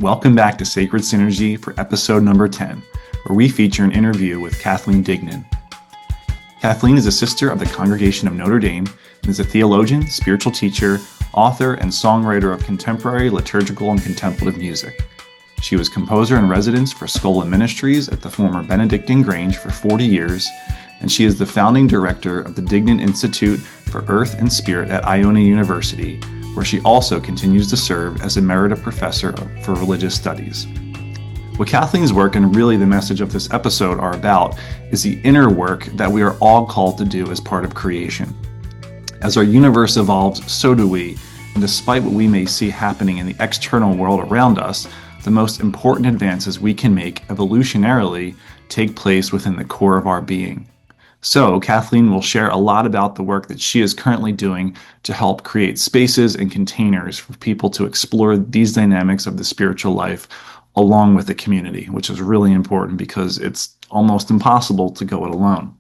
Welcome back to Sacred Synergy for episode number 10, where we feature an interview with Kathleen Deignan. Kathleen is a sister of the Congregation of Notre Dame and is a theologian, spiritual teacher, author, and songwriter of contemporary, liturgical, and contemplative music. She was composer in residence for Schola Ministries at the former Benedictine Grange for 40 years, and she is the founding director of the Deignan Institute for Earth and Spirit at Iona University, where she also continues to serve as Emerita professor for religious studies. What Kathleen's work and really the message of this episode are about is the inner work that we are all called to do as part of creation. As our universe evolves, so do we, and despite what we may see happening in the external world around us, the most important advances we can make evolutionarily take place within the core of our being. So, Kathleen will share a lot about the work that she is currently doing to help create spaces and containers for people to explore these dynamics of the spiritual life along with the community, which is really important because it's almost impossible to go it alone.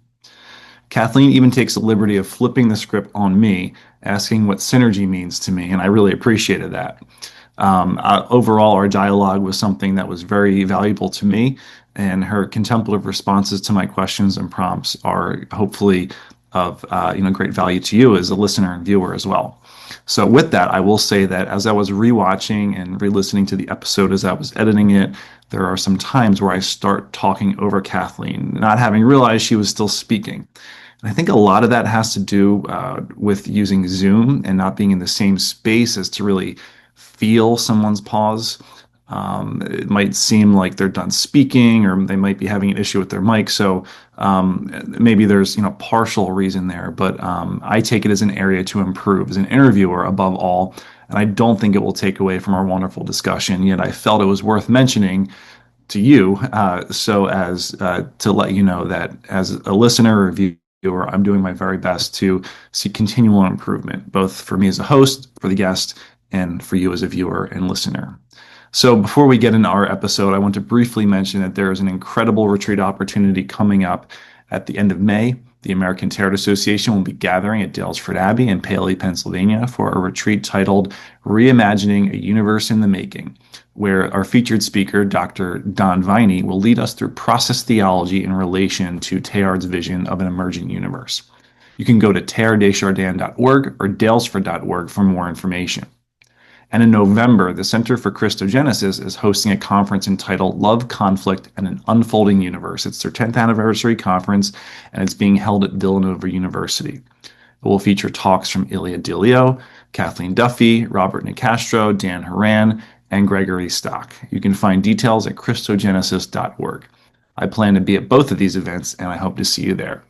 Kathleen even takes the liberty of flipping the script on me, asking what synergy means to me, and I really appreciated that. Overall, our dialogue was something that was very valuable to me, and her contemplative responses to my questions and prompts are hopefully of great value to you as a listener and viewer as well. So with that, I will say that as I was rewatching and re-listening to the episode as I was editing it, there are some times where I start talking over Kathleen, not having realized she was still speaking. And I think a lot of that has to do with using Zoom and not being in the same space as to really feel someone's pause. It might seem like they're done speaking, or they might be having an issue with their mic. So maybe there's partial reason there, but I take it as an area to improve as an interviewer above all. And I don't think it will take away from our wonderful discussion. Yet I felt it was worth mentioning to you, so as to let you know that as a listener or viewer, I'm doing my very best to see continual improvement, both for me as a host, for the guest, and for you as a viewer and listener. So before we get into our episode, I want to briefly mention that there is an incredible retreat opportunity coming up at the end of May. The American Tarot Association will be gathering at Dalesford Abbey in Paoli, Pennsylvania for a retreat titled Reimagining a Universe in the Making, where our featured speaker, Dr. Don Viney, will lead us through process theology in relation to Teilhard's vision of an emergent universe. You can go to teilhardeschardin.org or dalesford.org for more information. And in November, the Center for Christogenesis is hosting a conference entitled Love, Conflict, and an Unfolding Universe. It's their 10th anniversary conference, and it's being held at Villanova University. It will feature talks from Ilia Dilio, Kathleen Duffy, Robert Nicastro, Dan Horan, and Gregory Stock. You can find details at Christogenesis.org. I plan to be at both of these events, and I hope to see you there.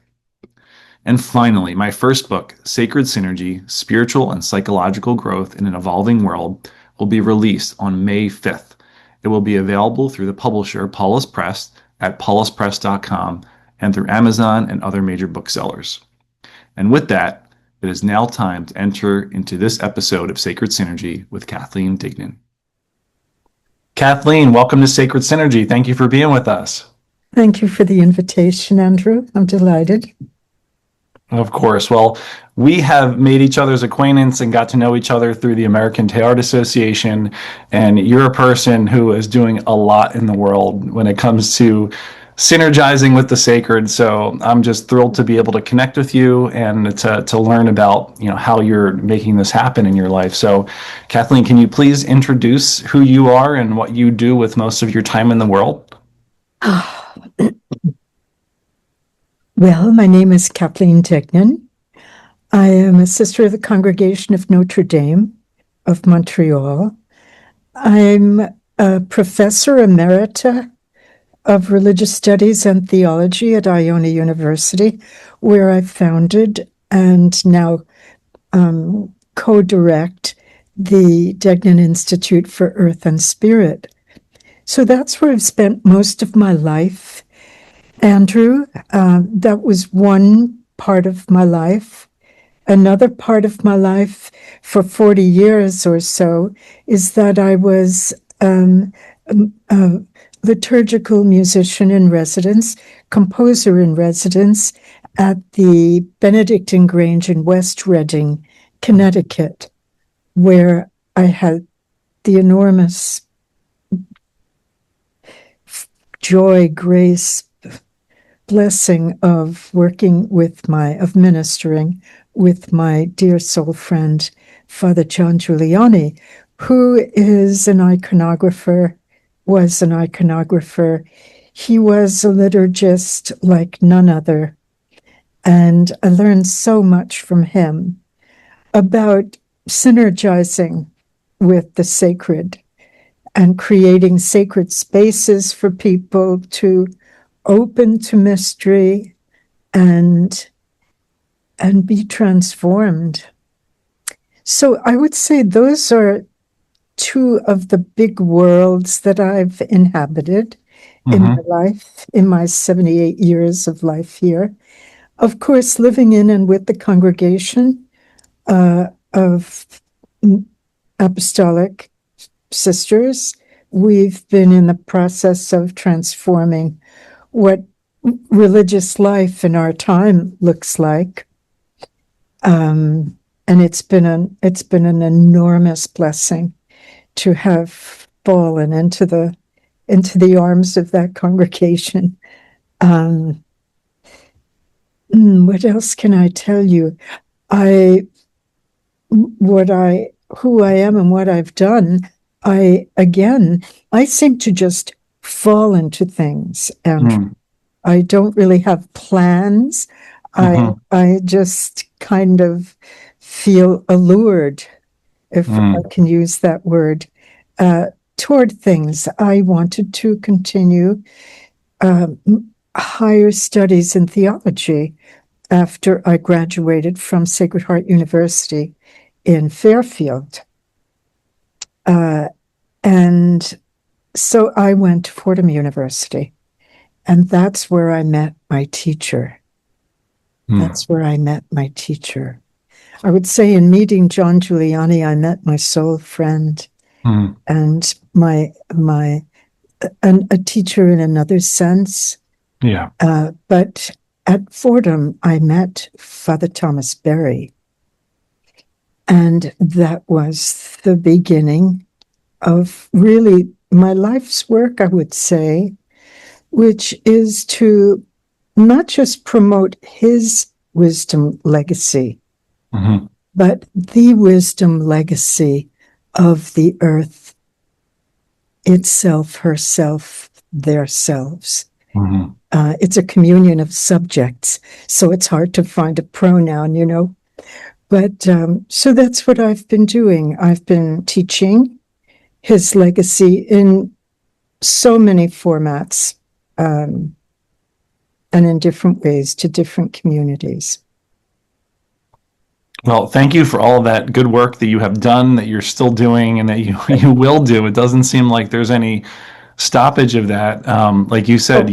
And finally, my first book, Sacred Synergy, Spiritual and Psychological Growth in an Evolving World, will be released on May 5th. It will be available through the publisher Paulus Press at pauluspress.com and through Amazon and other major booksellers. And with that, it is now time to enter into this episode of Sacred Synergy with Kathleen Deignan. Kathleen, welcome to Sacred Synergy. Thank you for being with us. Thank you for the invitation, Andrew. I'm delighted. Of course. Well, we have made each other's acquaintance and got to know each other through the American Tarot Association, and you're a person who is doing a lot in the world when it comes to synergizing with the sacred. So I'm just thrilled to be able to connect with you and to learn about how you're making this happen in your life. So, Kathleen, can you please introduce who you are and what you do with most of your time in the world? Well, my name is Kathleen Deignan. I am a sister of the Congregation of Notre Dame of Montreal. I'm a professor emerita of religious studies and theology at Iona University, where I founded and now co-direct the Deignan Institute for Earth and Spirit. So that's where I've spent most of my life. Andrew, that was one part of my life. Another part of my life for 40 years or so is that I was a liturgical musician in residence, composer in residence at the Benedictine Grange in West Reading, Connecticut, where I had the enormous joy, grace, blessing of ministering with my dear soul friend, Father John Giuliani, who is an iconographer, was an iconographer. He was a liturgist like none other. And I learned so much from him about synergizing with the sacred and creating sacred spaces for people to open to mystery and be transformed. So I would say those are two of the big worlds that I've inhabited in my life, in my 78 years of life here. Of course, living in and with the congregation of apostolic sisters, we've been in the process of transforming what religious life in our time looks like. And it's been an enormous blessing to have fallen into the arms of that congregation. What else can I tell you? Who I am and what I've done, I seem to just fall into things, and I don't really have plans. I just kind of feel allured, if I can use that word, toward things. I wanted to continue higher studies in theology after I graduated from Sacred Heart University in Fairfield. And so I went to Fordham University, and that's where I met my teacher. That's where I met my teacher. I would say in meeting John Giuliani, I met my soul friend and a teacher in another sense. Yeah. But at Fordham, I met Father Thomas Berry. And that was the beginning of really my life's work, I would say, which is to not just promote his wisdom legacy, but the wisdom legacy of the earth itself, herself, their selves. It's a communion of subjects, so it's hard to find a pronoun, you know. But so that's what I've been doing. I've been teaching his legacy in so many formats and in different ways to different communities. Well, thank you for all of that good work that you have done, that you're still doing, and that you will do. It doesn't seem like there's any stoppage of that. Like you said,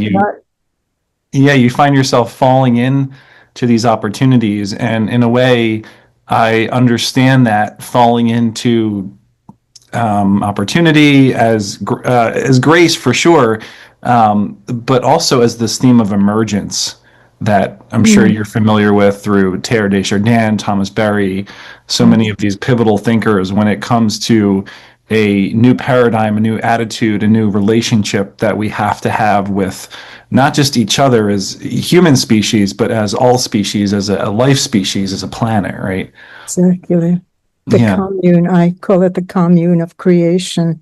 you find yourself falling in to these opportunities, and in a way, I understand that falling into opportunity as grace for sure, but also as this theme of emergence that I'm sure you're familiar with through Teilhard de Chardin, Thomas Berry, so many of these pivotal thinkers when it comes to a new paradigm, a new attitude, a new relationship that we have to have with not just each other as human species, but as all species, as a life species, as a planet, right? Exactly. The commune, I call it the commune of creation.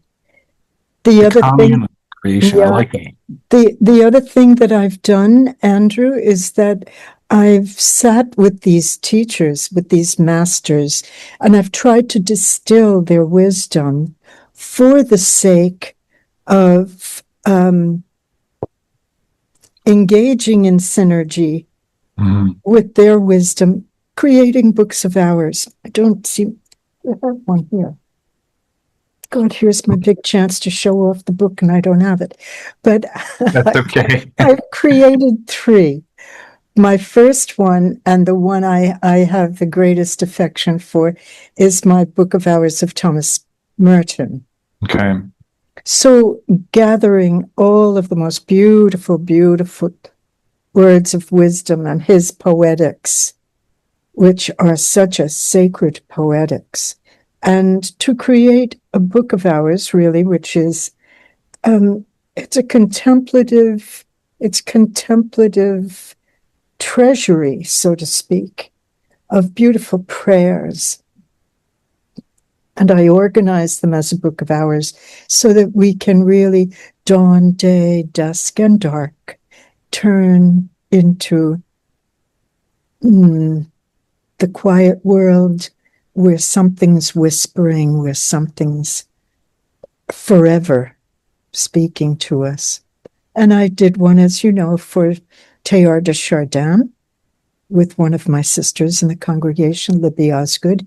The other thing, creation. I like it. The other thing that I've done, Andrew, is that I've sat with these teachers, with these masters, and I've tried to distill their wisdom for the sake of engaging in synergy with their wisdom, creating books of hours. I don't see, I have one here. God, here's my big chance to show off the book, and I don't have it. But that's okay. I've created 3. My first one, and the one I have the greatest affection for, is my Book of Hours of Thomas Merton. Okay. So gathering all of the most beautiful, beautiful words of wisdom and his poetics, which are such a sacred poetics, and to create a book of hours, really, which is it's a contemplative treasury, so to speak, of beautiful prayers. And I organize them as a book of hours so that we can really dawn, day, dusk, and dark turn into the quiet world where something's whispering, where something's forever speaking to us. And I did one, as you know, for Teilhard de Chardin with one of my sisters in the congregation, Libby Osgood.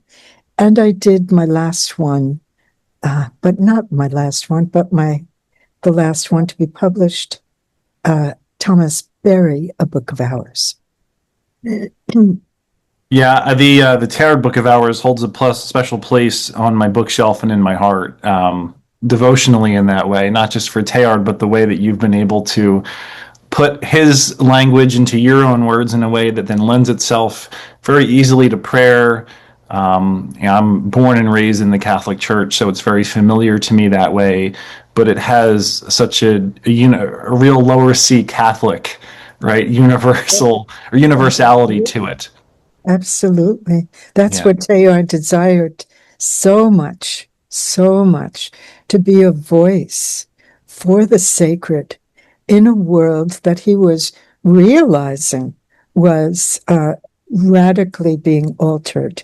And I did my last one, but not my last one, but the last one to be published, Thomas Berry, A Book of Hours. Yeah, the Tarot Book of Hours holds a special place on my bookshelf and in my heart, devotionally in that way, not just for Teilhard, but the way that you've been able to put his language into your own words in a way that then lends itself very easily to prayer. I'm born and raised in the Catholic Church, so it's very familiar to me that way, but it has such a real lower C Catholic, right, universality to it. Absolutely. That's what Teilhard desired so much, to be a voice for the sacred in a world that he was realizing was radically being altered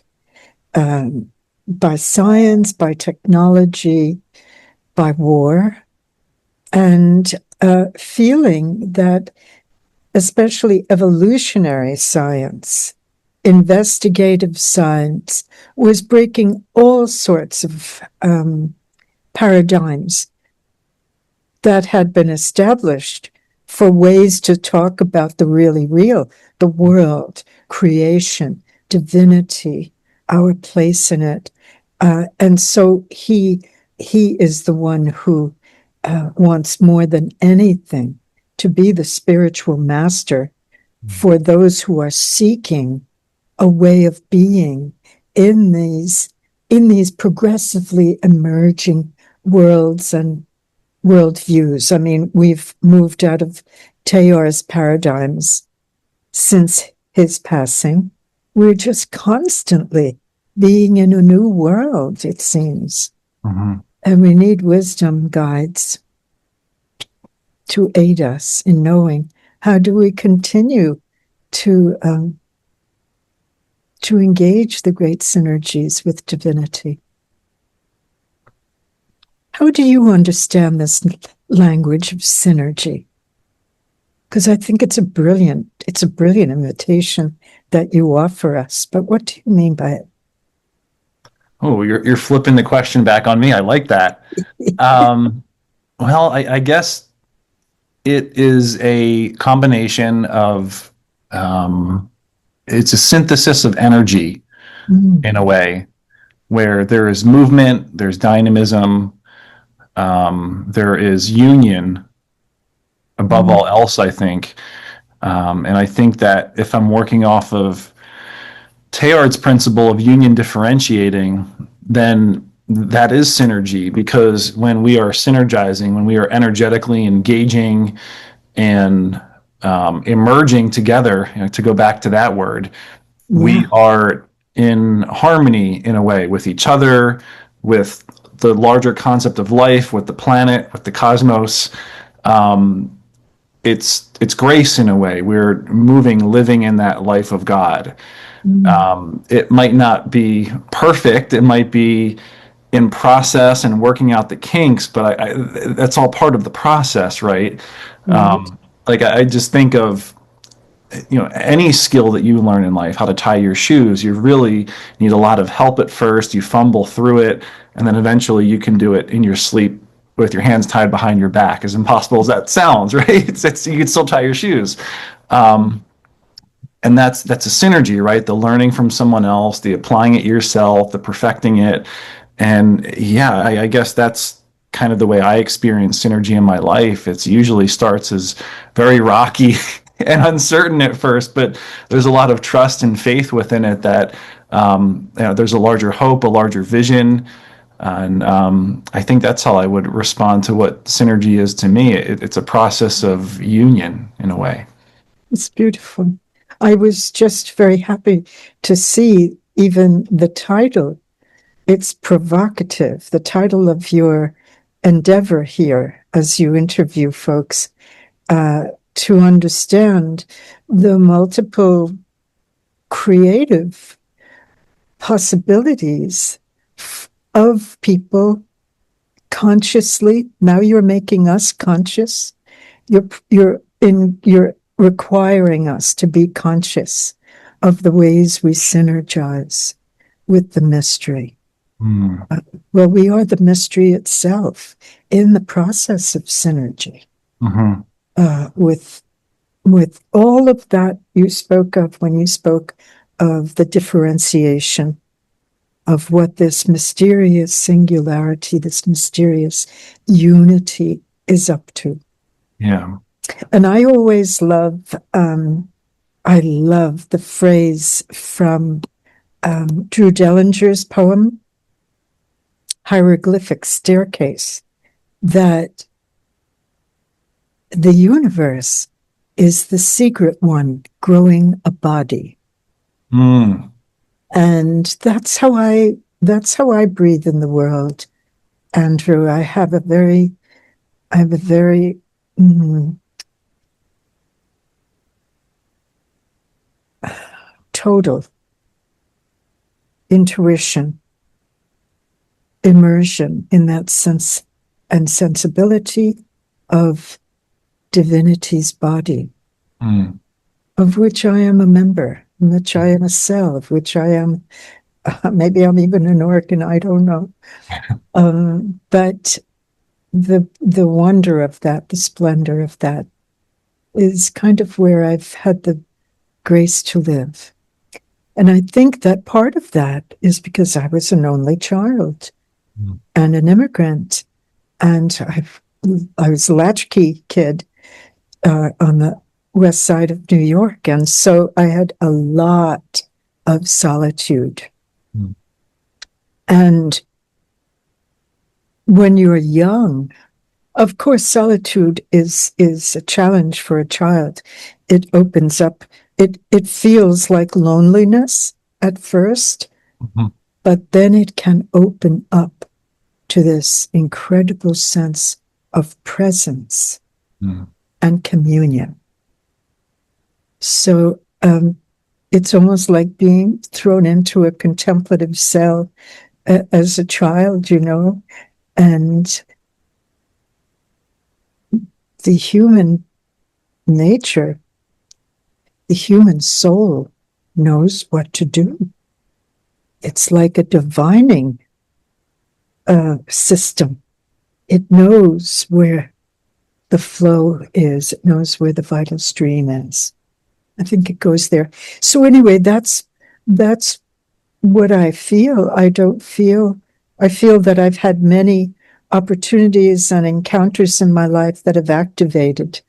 by science, by technology, by war, and feeling that especially evolutionary science, investigative science, was breaking all sorts of paradigms that had been established for ways to talk about the really real, the world, creation, divinity, our place in it. And so he is the one who wants more than anything to be the spiritual master for those who are seeking a way of being in these progressively emerging worlds and worldviews. I mean, we've moved out of Teilhard's paradigms since his passing. We're just constantly being in a new world, it seems. Mm-hmm. And we need wisdom guides to aid us in knowing how do we continue to engage the great synergies with divinity. How do you understand this language of synergy? Because I think it's a brilliant invitation that you offer us. But what do you mean by it? Oh, you're flipping the question back on me. I like that. Well, I guess it is a combination of it's a synthesis of energy in a way where there is movement, there's dynamism, there is union above all else, I think. And I think that if I'm working off of Teilhard's principle of union differentiating, then that is synergy, because when we are synergizing, when we are energetically engaging and emerging together, to go back to that word, we are in harmony in a way with each other, with the larger concept of life, with the planet, with the cosmos. It's grace in a way. We're living in that life of God. It might not be perfect. It might be in process and working out the kinks, but that's all part of the process, right? Like I just think of, any skill that you learn in life, how to tie your shoes, you really need a lot of help at first. You fumble through it, and then eventually you can do it in your sleep with your hands tied behind your back, as impossible as that sounds, right? You can still tie your shoes. And that's a synergy, right? The learning from someone else, the applying it yourself, the perfecting it. And I guess that's kind of the way I experience synergy in my life. It usually starts as very rocky and uncertain at first, but there's a lot of trust and faith within it that there's a larger hope, a larger vision, And I think that's how I would respond to what synergy is to me. It's a process of union in a way. It's beautiful. I was just very happy to see even the title. It's provocative. The title of your endeavor here, as you interview folks, to understand the multiple creative possibilities of people consciously. Now you're making us conscious. You're requiring us to be conscious of the ways we synergize with the mystery. Well, we are the mystery itself in the process of synergy. With all of that you spoke of when you spoke of the differentiation of what this mysterious singularity, this mysterious unity is up to. Yeah. And I always love, I love the phrase from Drew Dellinger's poem, Hieroglyphic Staircase, that the universe is the secret one growing a body. And that's how I breathe in the world, Andrew. I have a very total intuition, immersion in that sense and sensibility of divinity's body, of which I am a member, in which I am a cell, of which I am, maybe I'm even an organ, I don't know. But the wonder of that, the splendor of that, is kind of where I've had the grace to live. And I think that part of that is because I was an only child and an immigrant. And I was a latchkey kid on the west side of New York. And so I had a lot of solitude. And when you're young, of course, solitude is a challenge for a child. It opens up, it feels like loneliness at first, but then it can open up to this incredible sense of presence and communion. So it's almost like being thrown into a contemplative cell as a child, you know, and the human nature, the human soul knows what to do. It's like a divining system. It knows where the flow is. It knows where the vital stream is. I think it goes there. So anyway, that's what I feel. I feel that I've had many opportunities and encounters in my life that have activated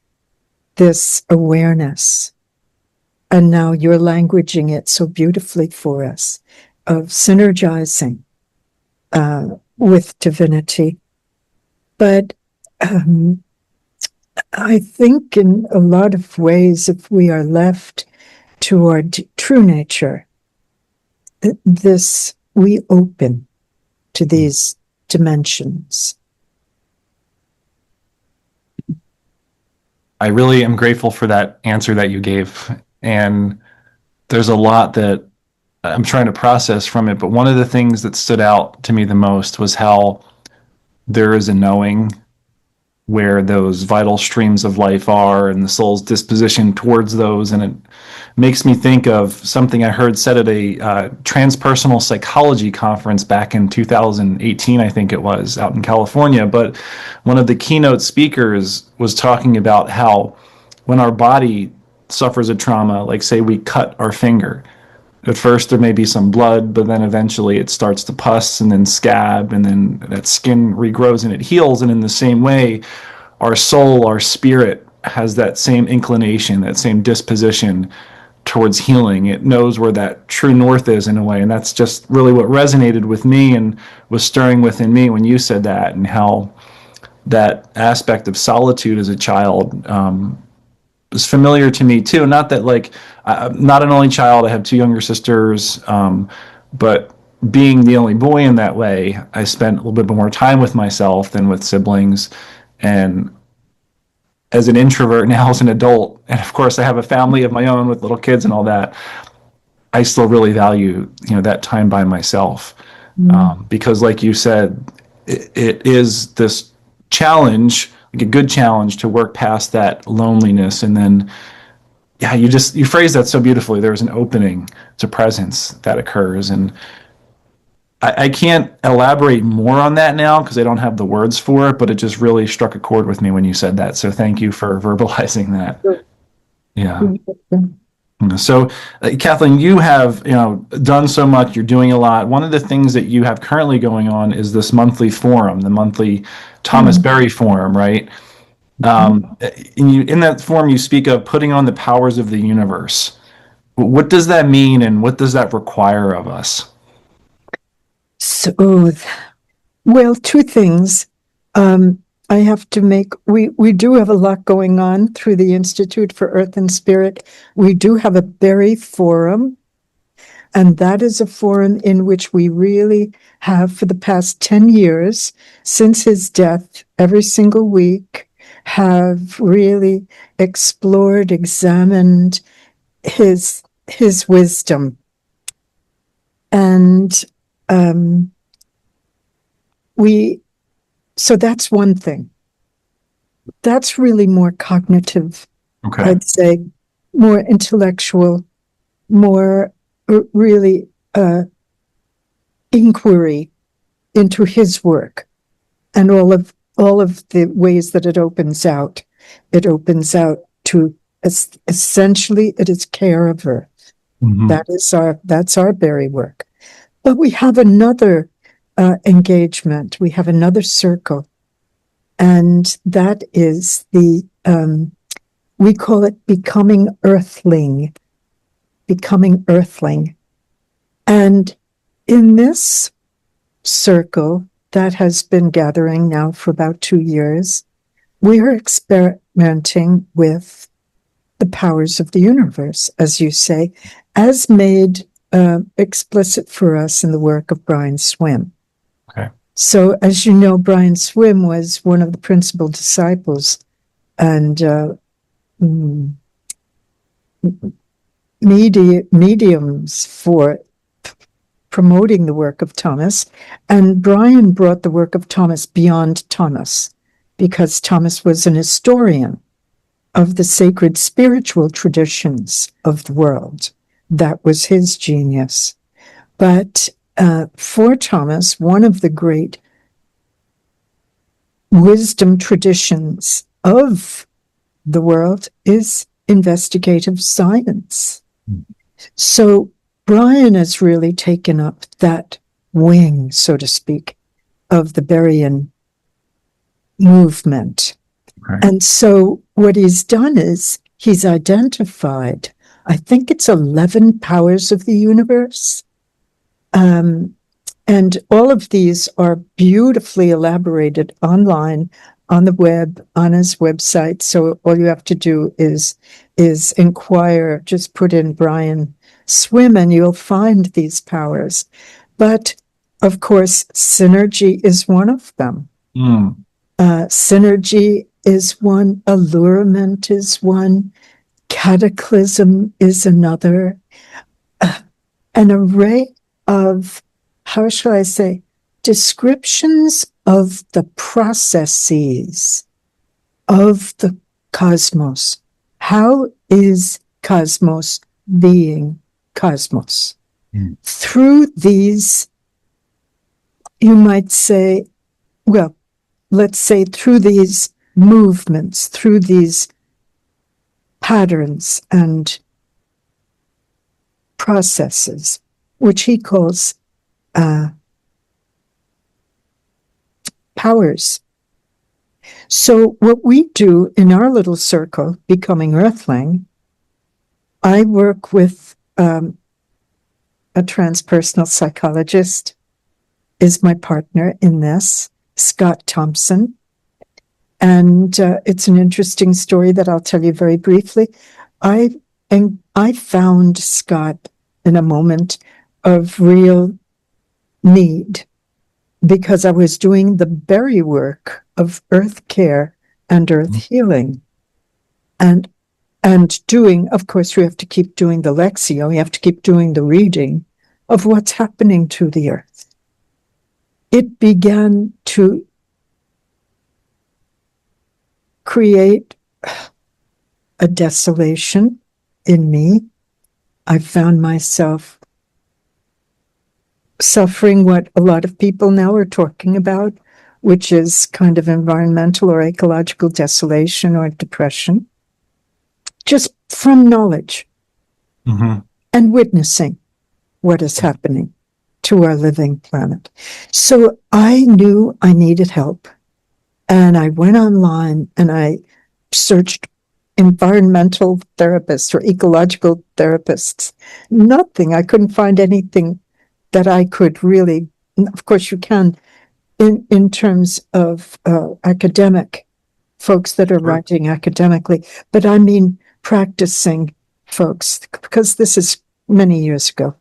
this awareness. And now you're languaging it so beautifully for us, of synergizing with divinity. But I think in a lot of ways, if we are left to our true nature, we open to these dimensions. I really am grateful for that answer that you gave. And there's a lot that I'm trying to process from it. But one of the things that stood out to me the most was how there is a knowing where those vital streams of life are and the soul's disposition towards those. And it makes me think of something I heard said at a transpersonal psychology conference back in 2018, I think it was, out in California. But one of the keynote speakers was talking about how when our body suffers a trauma, like say we cut our finger, at first there may be some blood, but then eventually it starts to pus and then scab, and then that skin regrows and it heals. And in the same way, our soul, our spirit has that same inclination, that same disposition towards healing. It knows where that true north is in a way. And that's just really what resonated with me and was stirring within me when you said that, and how that aspect of solitude as a child was familiar to me too. Not that like, I'm not an only child. I have two younger sisters, but being the only boy in that way, I spent a little bit more time with myself than with siblings. And as an introvert now as an adult, and of course I have a family of my own with little kids and all that, I still really value, that time by myself. Because like you said, it is this challenge, like a good challenge, to work past that loneliness. And then, yeah, you phrase that so beautifully. There's an opening to presence that occurs. And I can't elaborate more on that now because I don't have the words for it, but it just really struck a chord with me when you said that. So thank you for verbalizing that. Yeah. So, Kathleen, you have done so much. You're doing a lot. One of the things that you have currently going on is this monthly forum, the monthly Thomas Berry Forum, right? In that forum, you speak of putting on the powers of the universe. What does that mean, and what does that require of us? So, well, two things. I have to we do have a lot going on through the Institute for Earth and Spirit. We do have a Berry Forum, and that is a forum in which we really have, for the past 10 years, since his death, every single week, have really explored, examined his wisdom. And so that's one thing. That's really more cognitive, Okay. I'd say, more intellectual, more really inquiry into his work and all of the ways that it opens out. It opens out to essentially it is care of earth. That's our Berry work. But we have another engagement. We have another circle, and that is we call it Becoming Earthling. Becoming Earthling. And in this circle that has been gathering now for about 2 years, we are experimenting with the powers of the universe, as you say, as made explicit for us in the work of Brian Swimme. Okay. So, as you know, Brian Swimme was one of the principal disciples and mediums for promoting the work of Thomas. And Brian brought the work of Thomas beyond Thomas, because Thomas was an historian of the sacred spiritual traditions of the world. That was his genius. But for Thomas, one of the great wisdom traditions of the world is investigative science. So Brian has really taken up that wing, so to speak, of the Berryan movement. Okay. And so what he's done is he's identified, I think it's 11 powers of the universe. And all of these are beautifully elaborated online on the web, on his website. So all you have to do is inquire, just put in Brian Swimme and you'll find these powers. But of course, synergy is one of them. Synergy is one, allurement is one, cataclysm is another. An array of, how shall I say, descriptions of the processes of the cosmos. How is cosmos being cosmos? Through these, you might say, well, let's say through these movements, through these patterns and processes, which he calls powers. So what we do in our little circle, Becoming Earthling, I work with a transpersonal psychologist, is my partner in this, Scott Thompson. And it's an interesting story that I'll tell you very briefly. I found Scott in a moment of real need because I was doing the very work of earth care and earth healing. And doing, of course, we have to keep doing the Lectio, we have to keep doing the reading of what's happening to the earth. It began to create a desolation in me. I found myself suffering what a lot of people now are talking about, which is kind of environmental or ecological desolation or depression, just from knowledge and witnessing what is happening to our living planet. So I knew I needed help. And I went online and I searched environmental therapists or ecological therapists. Nothing. I couldn't find anything that I could really, of course you can, in terms of academic folks that are writing academically, but I mean practicing folks, because this is many years ago.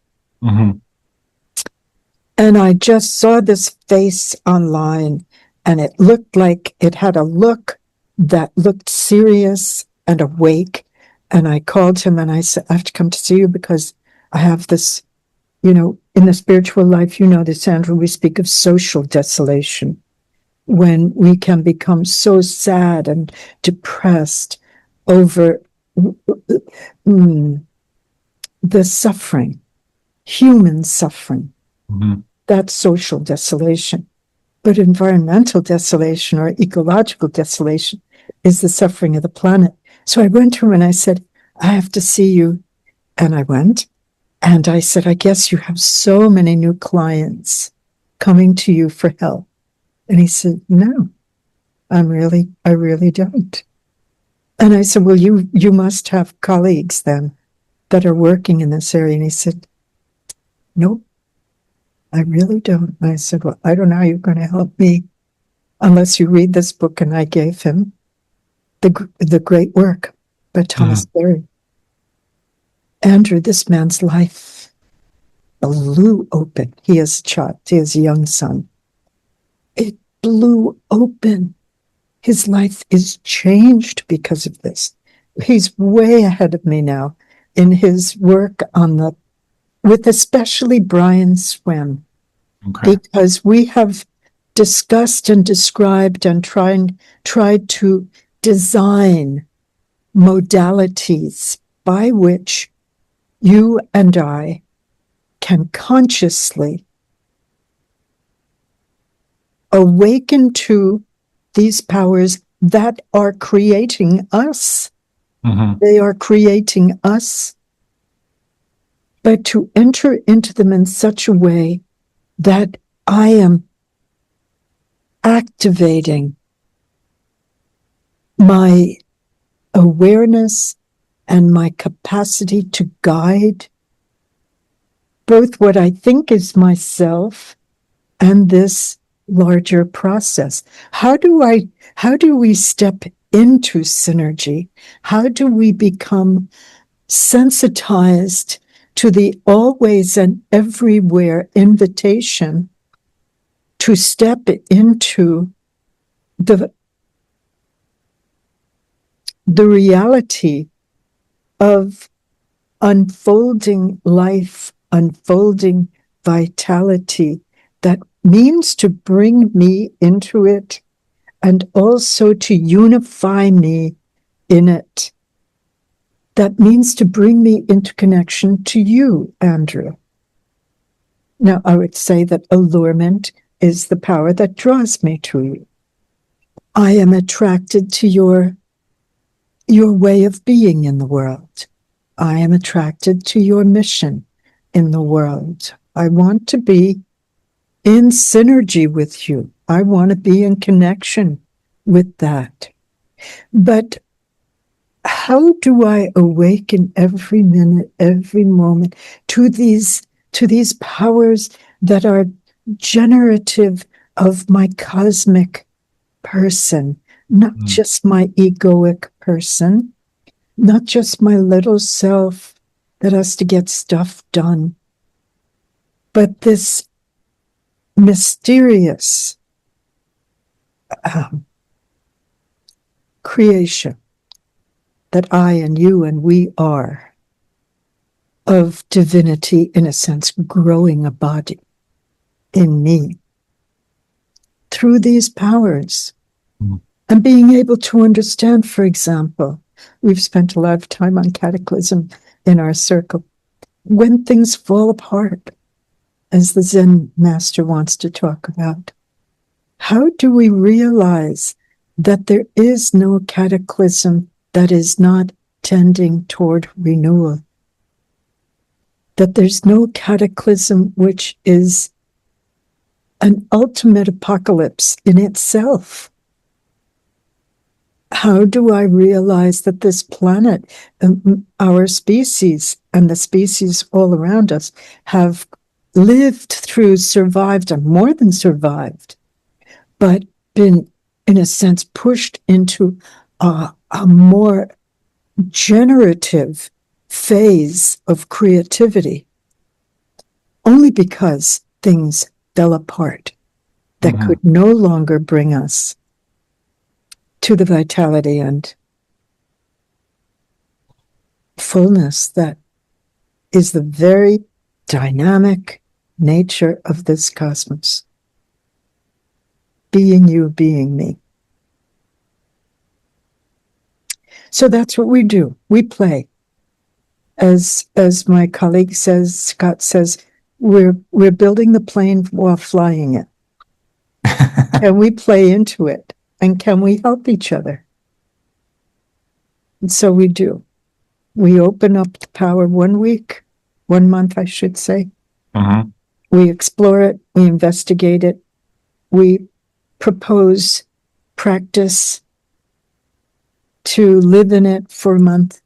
And I just saw this face online, and it looked like it had a look that looked serious and awake. And I called him and I said, I have to come to see you because I have this, in the spiritual life, this, Andrew, we speak of social desolation, when we can become so sad and depressed over the suffering, human suffering. That's social desolation. But environmental desolation or ecological desolation is the suffering of the planet. So I went to him and I said, I have to see you. And I went and I said, I guess you have so many new clients coming to you for help. And he said, no, I really don't. And I said, well, you must have colleagues then that are working in this area. And he said, nope. I really don't. And I said, well, I don't know how you're going to help me unless you read this book. And I gave him the great work by Thomas Berry. Andrew, this man's life blew open. He has a child. He has a young son. It blew open. His life is changed because of this. He's way ahead of me now in his work with especially Brian Swim, because we have discussed and described and tried to design modalities by which you and I can consciously awaken to these powers that are creating us. They are creating us, but to enter into them in such a way that I am activating my awareness and my capacity to guide both what I think is myself and this larger process. How do we step into synergy? How do we become sensitized to the always and everywhere invitation to step into the reality of unfolding life, unfolding vitality that means to bring me into it and also to unify me in it. That means to bring me into connection to you, Andrew. Now, I would say that allurement is the power that draws me to you. I am attracted to your way of being in the world. I am attracted to your mission in the world. I want to be in synergy with you. I want to be in connection with that. But how do I awaken every minute, every moment to these powers that are generative of my cosmic person, not just my egoic person, not just my little self that has to get stuff done, but this mysterious creation that I and you and we are, of divinity, in a sense, growing a body in me through these powers. And being able to understand, for example, we've spent a lot of time on cataclysm in our circle. When things fall apart, as the Zen master wants to talk about, how do we realize that there is no cataclysm that is not tending toward renewal? That there's no cataclysm which is an ultimate apocalypse in itself. How do I realize that this planet, our species, and the species all around us have lived through, survived, and more than survived, but been, in a sense, pushed into a more generative phase of creativity only because things fell apart that could no longer bring us to the vitality and fullness that is the very dynamic nature of this cosmos. Being you, being me. So that's what we do. We play. As my colleague says, Scott says, we're building the plane while flying it. And we play into it. And can we help each other? And so we do. We open up the power 1 week, 1 month, I should say. We explore it. We investigate it. We propose practice to live in it for a month.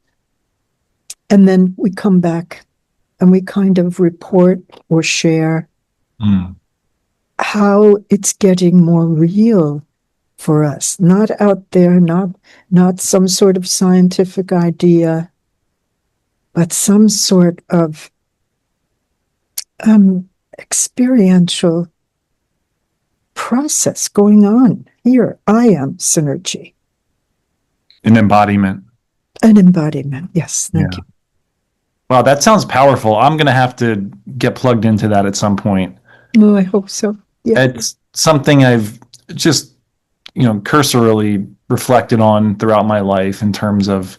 And then we come back and we kind of report or share how it's getting more real for us, not out there, not some sort of scientific idea, but some sort of experiential process going on here. I am synergy. An embodiment. An embodiment, yes, thank you. Wow, that sounds powerful. I'm going to have to get plugged into that at some point. Oh, I hope so. Yeah. It's something I've just cursorily reflected on throughout my life in terms of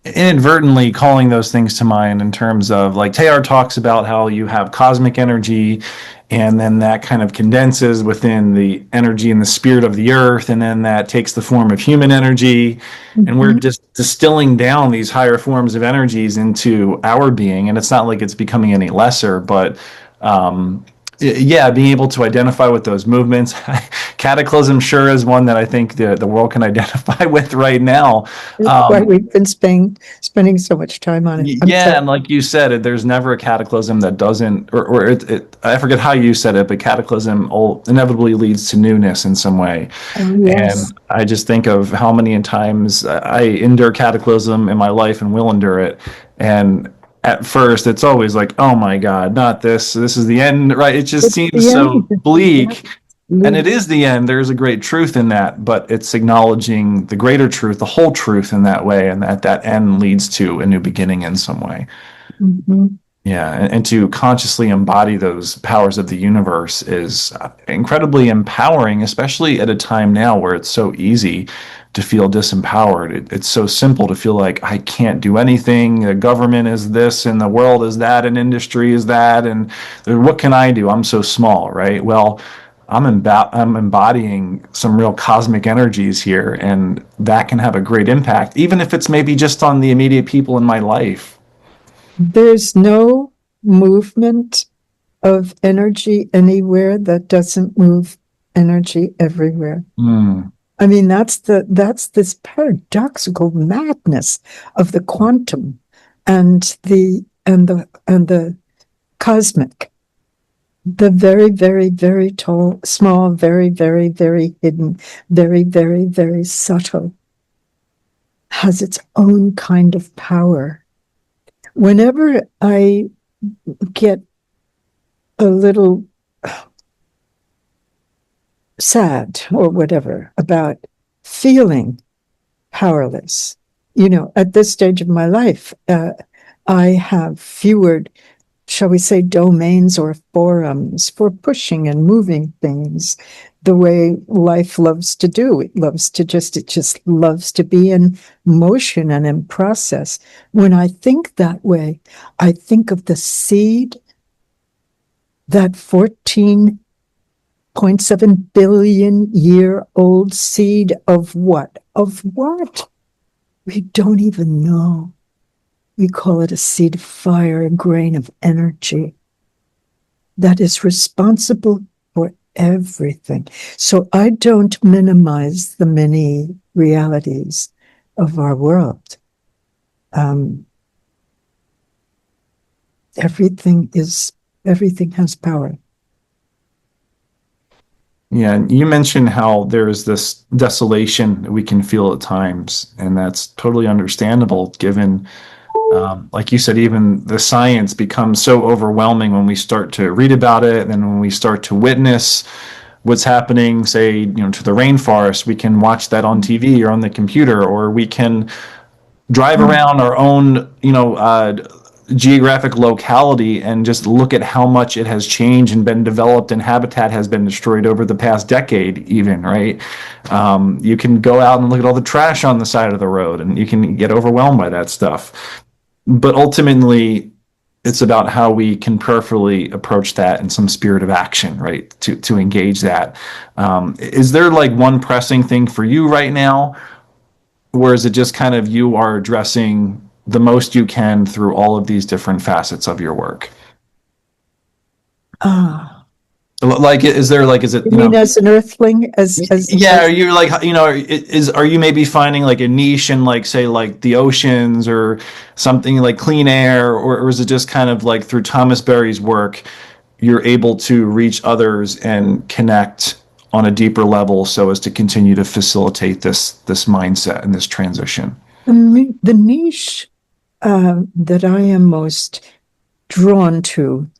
inadvertently calling those things to mind, in terms of, like, Teilhard talks about how you have cosmic energy, and then that kind of condenses within the energy and the spirit of the earth, and then that takes the form of human energy, and we're just distilling down these higher forms of energies into our being. And it's not like it's becoming any lesser, but being able to identify with those movements. Cataclysm sure is one that I think the world can identify with right now. That's why we've been spending so much time on it. And like you said, there's never a cataclysm that doesn't, or I forget how you said it, but cataclysm inevitably leads to newness in some way. Yes. And I just think of how many times I endure cataclysm in my life and will endure it. And at first, it's always like, oh my God, not this. This is the end, right? It just seems so bleak. And it is the end. There's a great truth in that, but it's acknowledging the greater truth, the whole truth in that way, and that end leads to a new beginning in some way. Yeah, and to consciously embody those powers of the universe is incredibly empowering, especially at a time now where it's so easy to feel disempowered. It's so simple to feel like I can't do anything. The government is this, and the world is that, and industry is that, and what can I do? I'm so small, right? Well, I'm embodying some real cosmic energies here, and that can have a great impact, even if it's maybe just on the immediate people in my life. There's no movement of energy anywhere that doesn't move energy everywhere. I mean, that's this paradoxical madness of the quantum and the cosmic, the very, very, very tall, small, very, very, very hidden, very, very, very subtle, has its own kind of power. Whenever I get a little sad or whatever about feeling powerless, at this stage of my life, I have fewer, shall we say, domains or forums for pushing and moving things the way life loves to do. It just loves to be in motion and in process. When I think that way, I think of the seed, that 14.7 billion year old seed of what? Of what? We don't even know. We call it a seed of fire, a grain of energy that is responsible for everything. So I don't minimize the many realities of our world. Everything has power. Yeah, and you mentioned how there's this desolation that we can feel at times, and that's totally understandable given, like you said, even the science becomes so overwhelming when we start to read about it, and then when we start to witness what's happening, say, to the rainforest. We can watch that on TV or on the computer, or we can drive around our own, geographic locality and just look at how much it has changed and been developed, and habitat has been destroyed over the past decade even, right? You can go out and look at all the trash on the side of the road, and you can get overwhelmed by that stuff. But ultimately, it's about how we can prayerfully approach that in some spirit of action, right? To engage that. Is there like one pressing thing for you right now? Or is it just kind of you are addressing the most you can through all of these different facets of your work? Like, is it, You mean as an earthling, yeah, are you like, are you maybe finding like a niche in, like, say, like the oceans or something like clean air, or is it just kind of like through Thomas Berry's work, you're able to reach others and connect on a deeper level so as to continue to facilitate this mindset and this transition? the niche that I am most drawn to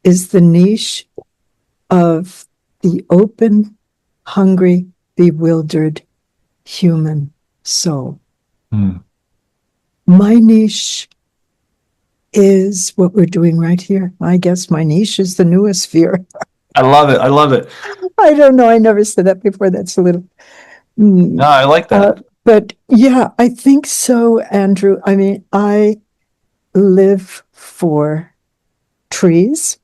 is the niche of the open, hungry, bewildered human soul. My niche is what we're doing right here. I guess my niche is the noosphere. I love it. I love it. I don't know. I never said that before. That's a little. No, I like that. But yeah, I think so, Andrew. I mean, I live for trees.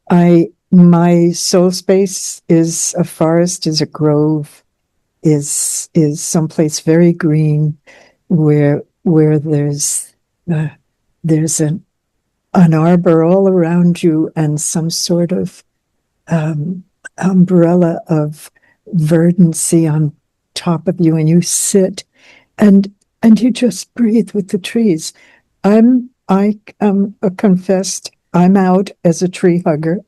My soul space is a forest, is a grove, is someplace very green, where there's an arbor all around you and some sort of umbrella of verdancy on top of you, and you sit and you just breathe with the trees. I am a confessed, I'm out as a tree hugger.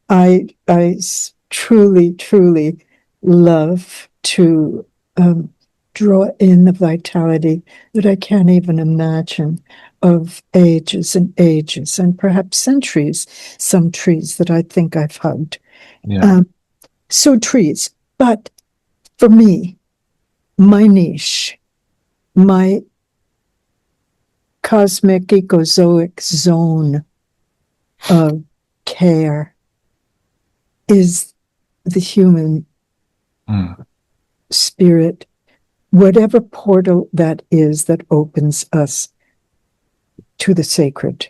I truly, truly love to draw in the vitality that I can't even imagine of ages and ages and perhaps centuries, some trees that I think I've hugged. Yeah. So trees, but for me, my niche, my cosmic ecozoic zone of care is the human spirit, whatever portal that is that opens us to the sacred,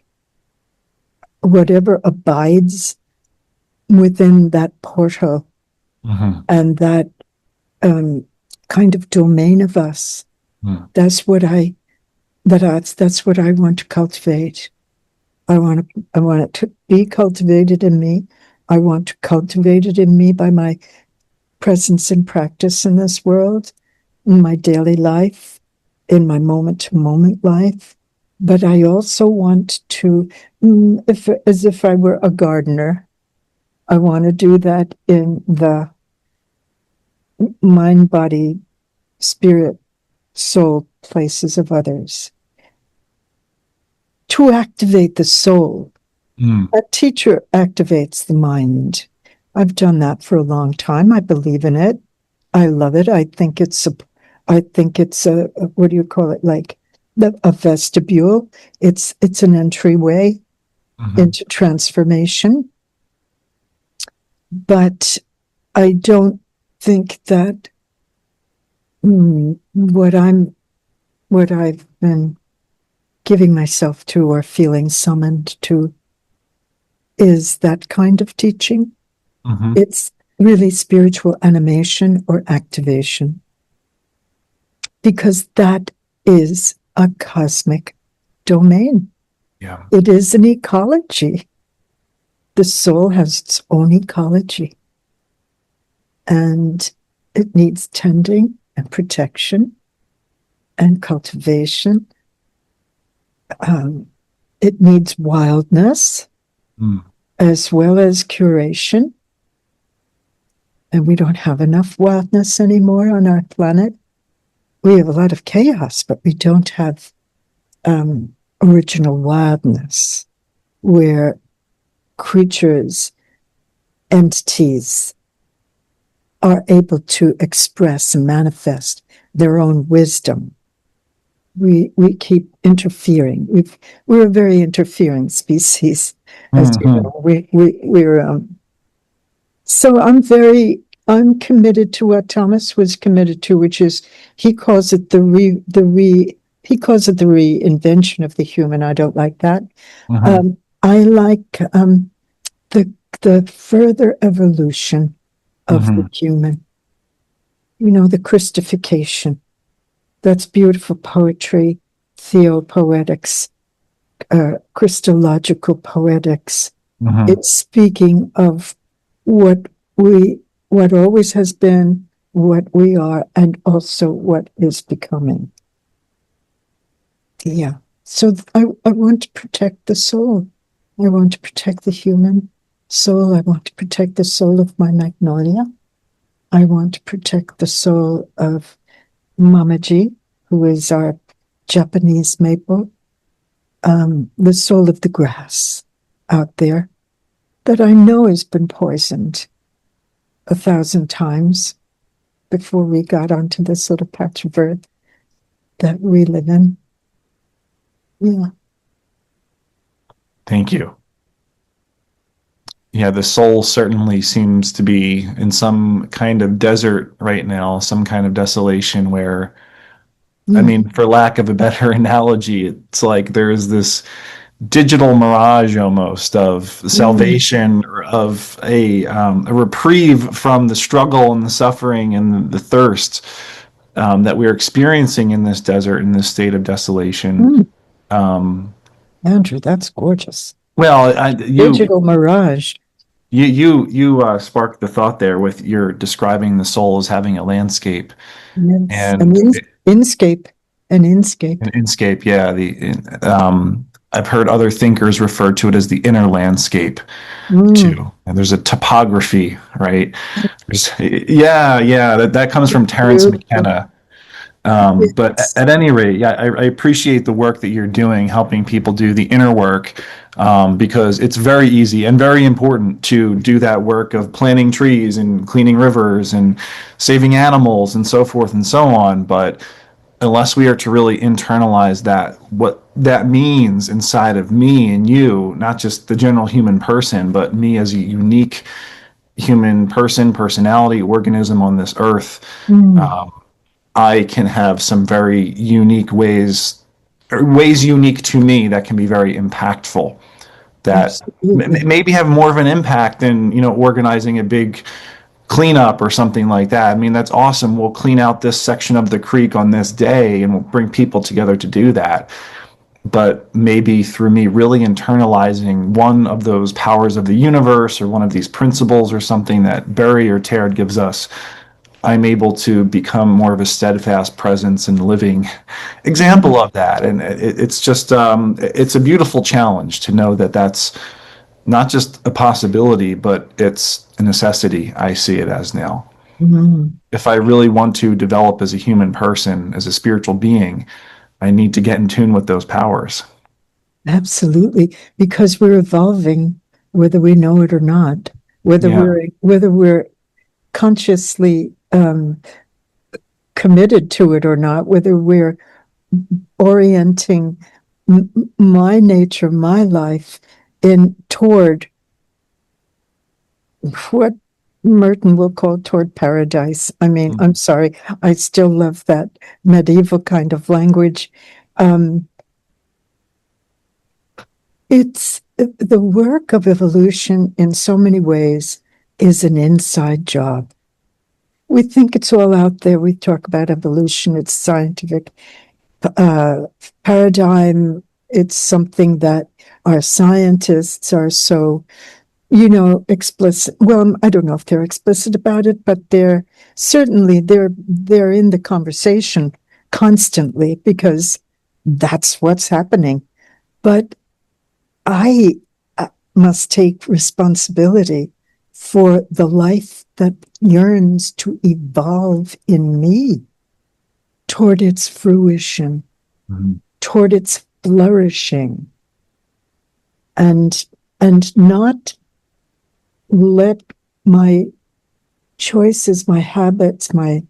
whatever abides within that portal and that kind of domain of us. That's what I want to cultivate. I want it to be cultivated in me. I want to cultivate it in me by my presence and practice in this world, in my daily life, in my moment-to-moment life. But I also want to, as if I were a gardener, I want to do that in the mind, body, spirit, soul places of others. To activate the soul. A teacher activates the mind. I've done that for a long time. I believe in it. I love it. I think it's a what do you call it? Like a vestibule. It's an entryway into transformation. But I don't think that what I've been giving myself to or feeling summoned to is that kind of teaching. It's really spiritual animation or activation, because that is a cosmic domain. Yeah. It is an ecology. The soul has its own ecology, and it needs tending and protection and cultivation. It needs wildness as well as curation. And we don't have enough wildness anymore on our planet. We have a lot of chaos, but we don't have original wildness where creatures, entities are able to express and manifest their own wisdom. We keep interfering. We're a very interfering species, as you know. We're so I'm committed to what Thomas was committed to, which is he calls it the reinvention of the human. I don't like that. I like the further evolution of the human. You know, the Christification. That's beautiful poetry, theopoetics, Christological poetics. It's speaking of what always has been, what we are, and also what is becoming. Yeah. So I want to protect the soul. I want to protect the human soul. I want to protect the soul of my magnolia. I want to protect the soul of Mamaji, who is our Japanese maple, the soul of the grass out there that I know has been poisoned 1,000 times before we got onto this little patch of earth that we live in. Yeah. Thank you. Yeah, the soul certainly seems to be in some kind of desert right now, some kind of desolation where, I mean, for lack of a better analogy, it's like there's this digital mirage almost of salvation or of a reprieve from the struggle and the suffering and the thirst that we're experiencing in this desert, in this state of desolation. Andrew, that's gorgeous. Well, Digital mirage. You sparked the thought there with your describing the soul as having a landscape. Yes. And inscape. An inscape. An inscape, yeah. I've heard other thinkers refer to it as the inner landscape too. And there's a topography, right? That comes from Terence McKenna. But at any rate, yeah, I appreciate the work that you're doing, helping people do the inner work, because it's very easy and very important to do that work of planting trees and cleaning rivers and saving animals and so forth and so on. But unless we are to really internalize that, what that means inside of me and you, not just the general human person, but me as a unique human person, personality, organism on this earth, I can have some very unique ways unique to me that can be very impactful, that maybe have more of an impact than, organizing a big cleanup or something like that. I mean, that's awesome. We'll clean out this section of the creek on this day and we'll bring people together to do that. but maybe through me really internalizing one of those powers of the universe or one of these principles or something that Barry or Tarot gives us, I'm able to become more of a steadfast presence and living example of that. And it's just, it's a beautiful challenge to know that that's not just a possibility, but it's a necessity. I see it as now. Mhm. If I really want to develop as a human person, as a spiritual being, I need to get in tune with those powers. Absolutely, because we're evolving, whether we know it or not, Yeah. whether we're consciously committed to it or not, whether we're orienting my nature, my life, in toward what Merton will call toward paradise. I mean, I'm sorry, I still love that medieval kind of language. Um, it's the work of evolution in so many ways is an inside job. We think it's all out there. We talk about evolution, it's scientific uh, paradigm. It's something that our scientists are so, explicit. Well, I don't know if they're explicit about it, but they're certainly they're in the conversation constantly because that's what's happening. But I must take responsibility for the life that yearns to evolve in me toward its fruition, Mhm. toward its flourishing, and not let my choices, my habits, my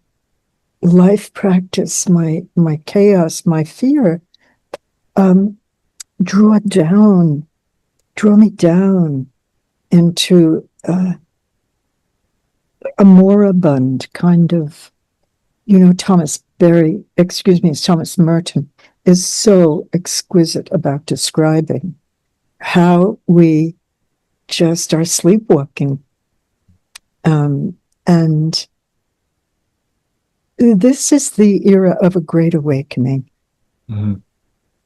life practice, my chaos, my fear, um, draw draw me down into a moribund kind of, Thomas Merton is so exquisite about describing how we just are sleepwalking. And this is the era of a great awakening. Mhm.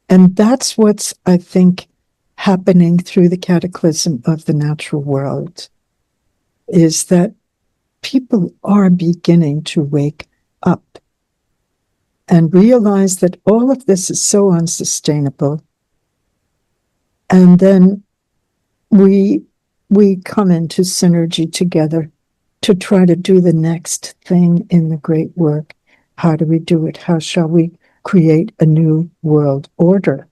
And that's what's, I think, happening through the cataclysm of the natural world, is that people are beginning to wake up and realize that all of this is so unsustainable. And then we come into synergy together to try to do the next thing in the great work. How do we do it? How shall we create a new world order?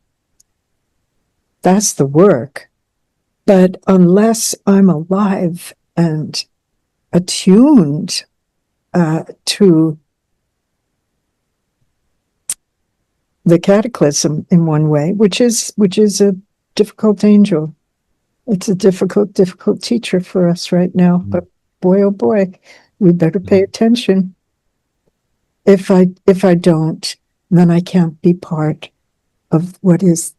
That's the work. But unless I'm alive and attuned to the cataclysm in one way, which is a difficult angel. It's a difficult teacher for us right now. Mhm. But boy, oh boy, we better pay Mhm. attention. If I don't, then I can't be part of what is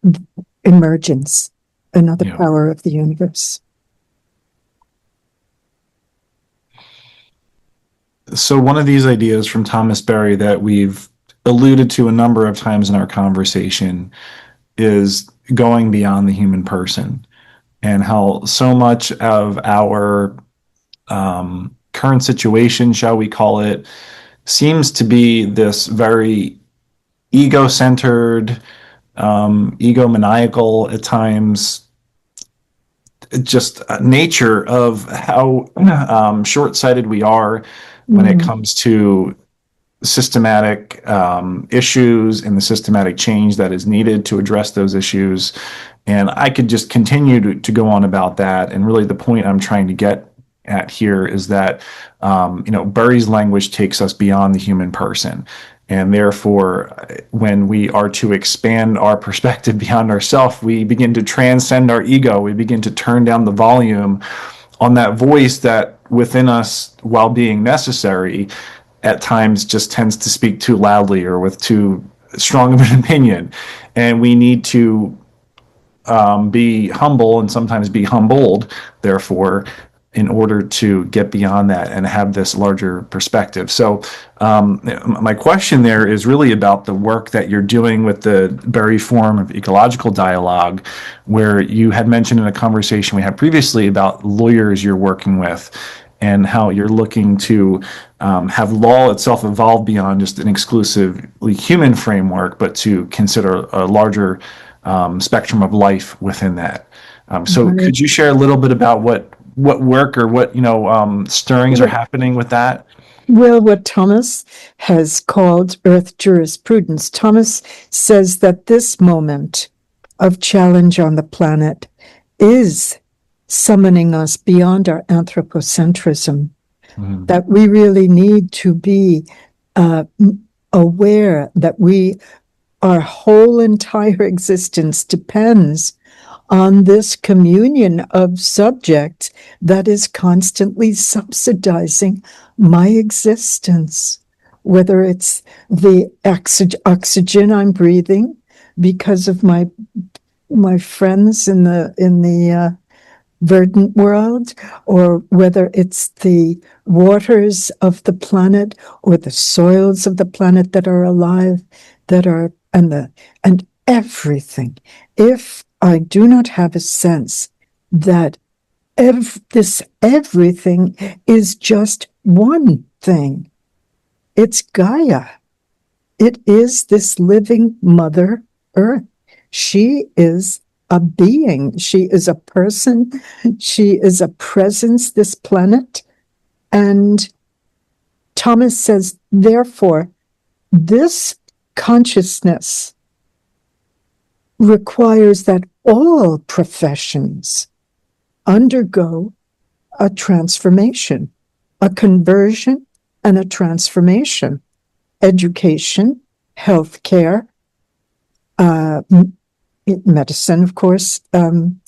emergence, another Yeah. power of the universe. So one of these ideas from Thomas Berry that we've alluded to a number of times in our conversation is going beyond the human person, and how so much of our current situation, shall we call it, seems to be this very ego-centered, egomaniacal at times, just nature of how short-sighted we are when it Mm. comes to systematic issues and the systematic change that is needed to address those issues. And I could just continue to go on about that. And really, the point I'm trying to get at here is that, Burry's language takes us beyond the human person. And therefore, when we are to expand our perspective beyond ourselves, we begin to transcend our ego. We begin to turn down the volume on that voice that within us, while being necessary, at times just tends to speak too loudly or with too strong of an opinion. And we need to be humble and sometimes be humbled, therefore, in order to get beyond that and have this larger perspective. So my question there is really about the work that you're doing with the very form of ecological dialogue, where you had mentioned in a conversation we had previously about lawyers you're working with and how you're looking to have law itself evolve beyond just an exclusively human framework, but to consider a larger spectrum of life within that. So Right. could you share a little bit about what work or what stirrings are happening with that? Well, what Thomas has called earth jurisprudence. Thomas says that this moment of challenge on the planet is summoning us beyond our anthropocentrism, that we really need to be aware that our whole entire existence depends on this communion of subjects that is constantly subsidizing my existence, whether it's the oxygen I'm breathing because of my friends in the verdant world, or whether it's the waters of the planet or the soils of the planet that are alive, and everything. If I do not have a sense that this everything is just one thing, it's Gaia. It is this living Mother Earth. She is a being. She is a person. She is a presence, this planet. And Thomas says, therefore, this consciousness requires that all professions undergo a transformation, a conversion and a transformation. Education, healthcare, medicine, of course, and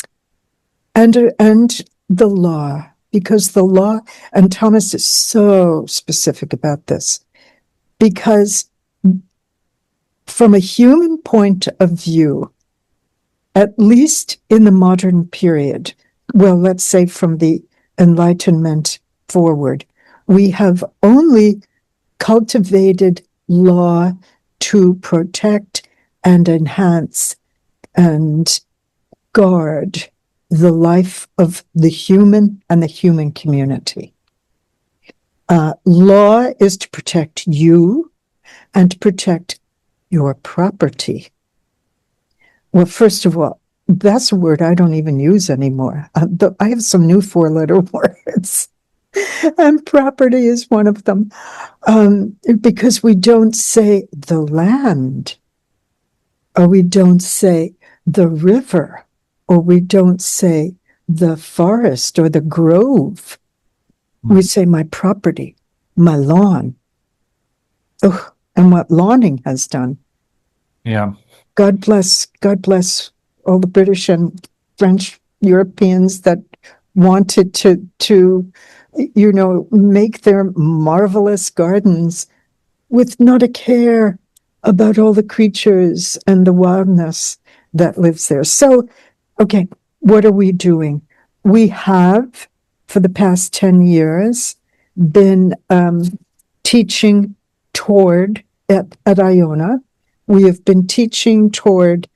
the law, because the law, and Thomas is so specific about this, because from a human point of view, at least in the modern period, well, let's say from the Enlightenment forward, we have only cultivated law to protect and enhance and guard the life of the human and the human community. Law is to protect you and to protect your property. Well, first of all, that's a word I don't even use anymore. I have some new four-letter words, and property is one of them, because we don't say the land, or we don't say the river, or we don't say the forest or the grove. We say my property, my lawn. Oh, and what lawning has done. Yeah. God bless all the British and French Europeans that wanted to make their marvelous gardens with not a care about all the creatures and the wildness that lives there. So, okay, what are we doing? We have, for the past 10 years, been teaching toward, at Iona, we have been teaching toward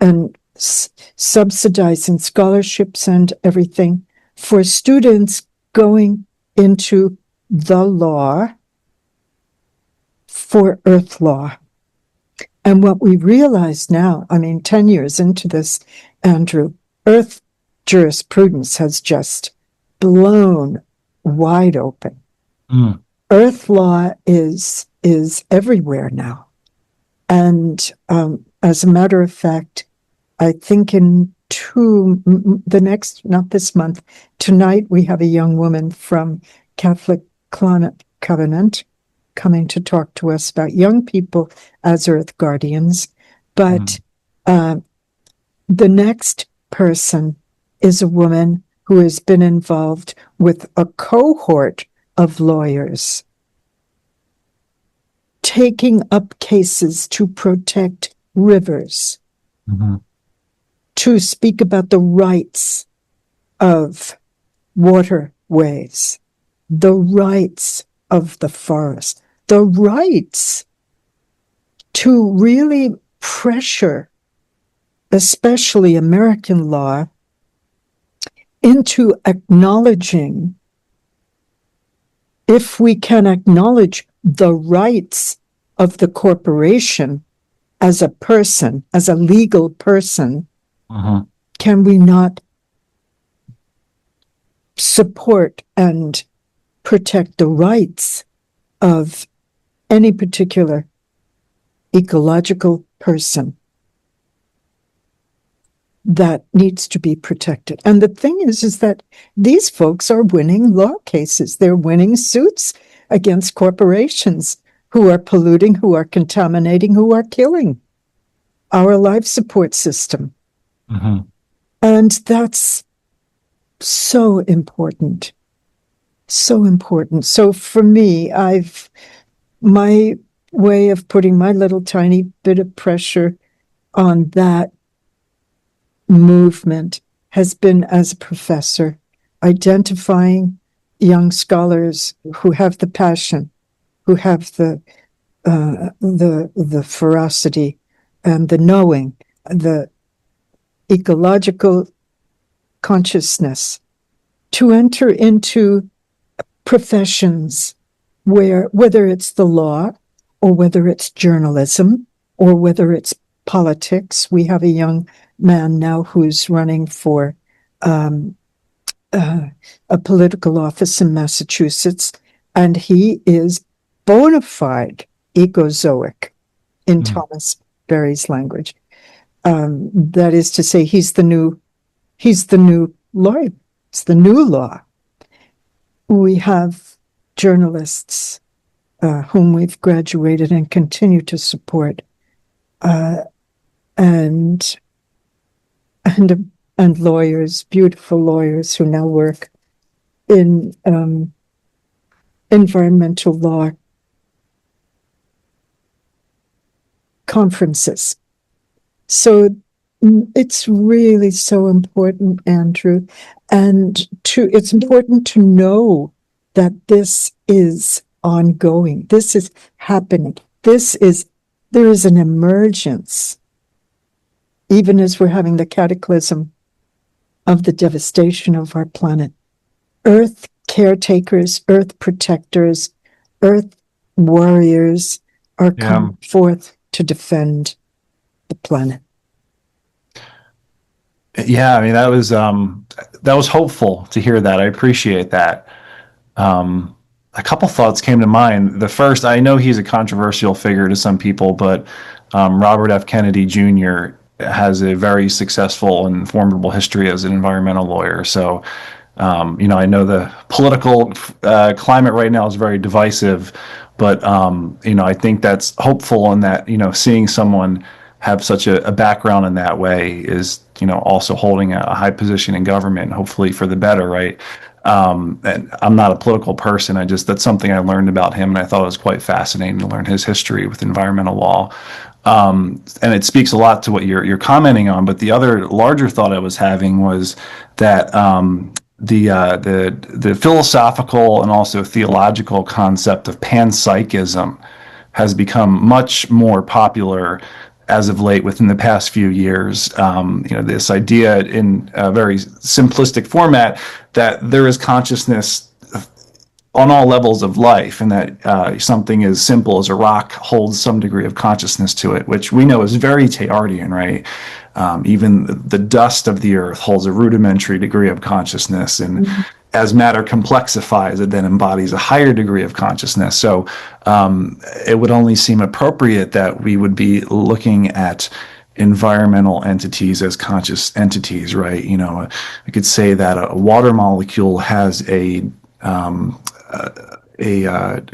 and subsidizing scholarships and everything for students going into the law for earth law. And what we realize now, 10 years into this, Andrew, earth jurisprudence has just blown wide open. Earth law is everywhere now. And as a matter of fact, I think not this month, tonight we have a young woman from Catholic Climate Covenant coming to talk to us about young people as earth guardians. But the next person is a woman who has been involved with a cohort of lawyers taking up cases to protect rivers, to speak about the rights of waterways, the rights of the forest, the rights to really pressure, especially American law, into acknowledging, if we can acknowledge the rights of the corporation as a person, as a legal person, can we not support and protect the rights of any particular ecological person that needs to be protected? And the thing is that these folks are winning law cases. They're winning suits against corporations who are polluting, who are contaminating, who are killing our life support system. And that's so important. So important. So for me, my way of putting my little tiny bit of pressure on that movement has been, as a professor, identifying young scholars who have the passion, who have the ferocity and the knowing, the ecological consciousness, to enter into professions where, whether it's the law or whether it's journalism or whether it's politics. We have a young man now who's running for a political office in Massachusetts, and he is bona fide ecozoic in Thomas Berry's language. That is to say, he's the new law. It's the new law. We have journalists whom we've graduated and continue to support, and lawyers, beautiful lawyers who now work in environmental law conferences. So it's really so important, Andrew, and it's important to know that this is ongoing. This is happening. There is an emergence, even as we're having the cataclysm of the devastation of our planet. Earth caretakers, earth protectors, earth warriors are coming forth to defend the planet. Yeah, I mean, that was hopeful to hear that. I appreciate that. A couple thoughts came to mind. The first, I know he's a controversial figure to some people, but Robert F. Kennedy Jr. has a very successful and formidable history as an environmental lawyer. So, I know the political climate right now is very divisive, but, I think that's hopeful in that, seeing someone have such a background in that way is, also holding a high position in government, hopefully for the better, right? And I'm not a political person. That's something I learned about him, and I thought it was quite fascinating to learn his history with environmental law. And it speaks a lot to what you're commenting on. But the other larger thought I was having was that the philosophical and also theological concept of panpsychism has become much more popular as of late within the past few years. This idea in a very simplistic format that there is consciousness on all levels of life, and that something as simple as a rock holds some degree of consciousness to it, which we know is very Teilhardian, right? Even the dust of the earth holds a rudimentary degree of consciousness, and as matter complexifies, it then embodies a higher degree of consciousness. So it would only seem appropriate that we would be looking at environmental entities as conscious entities, right? I could say that a water molecule has a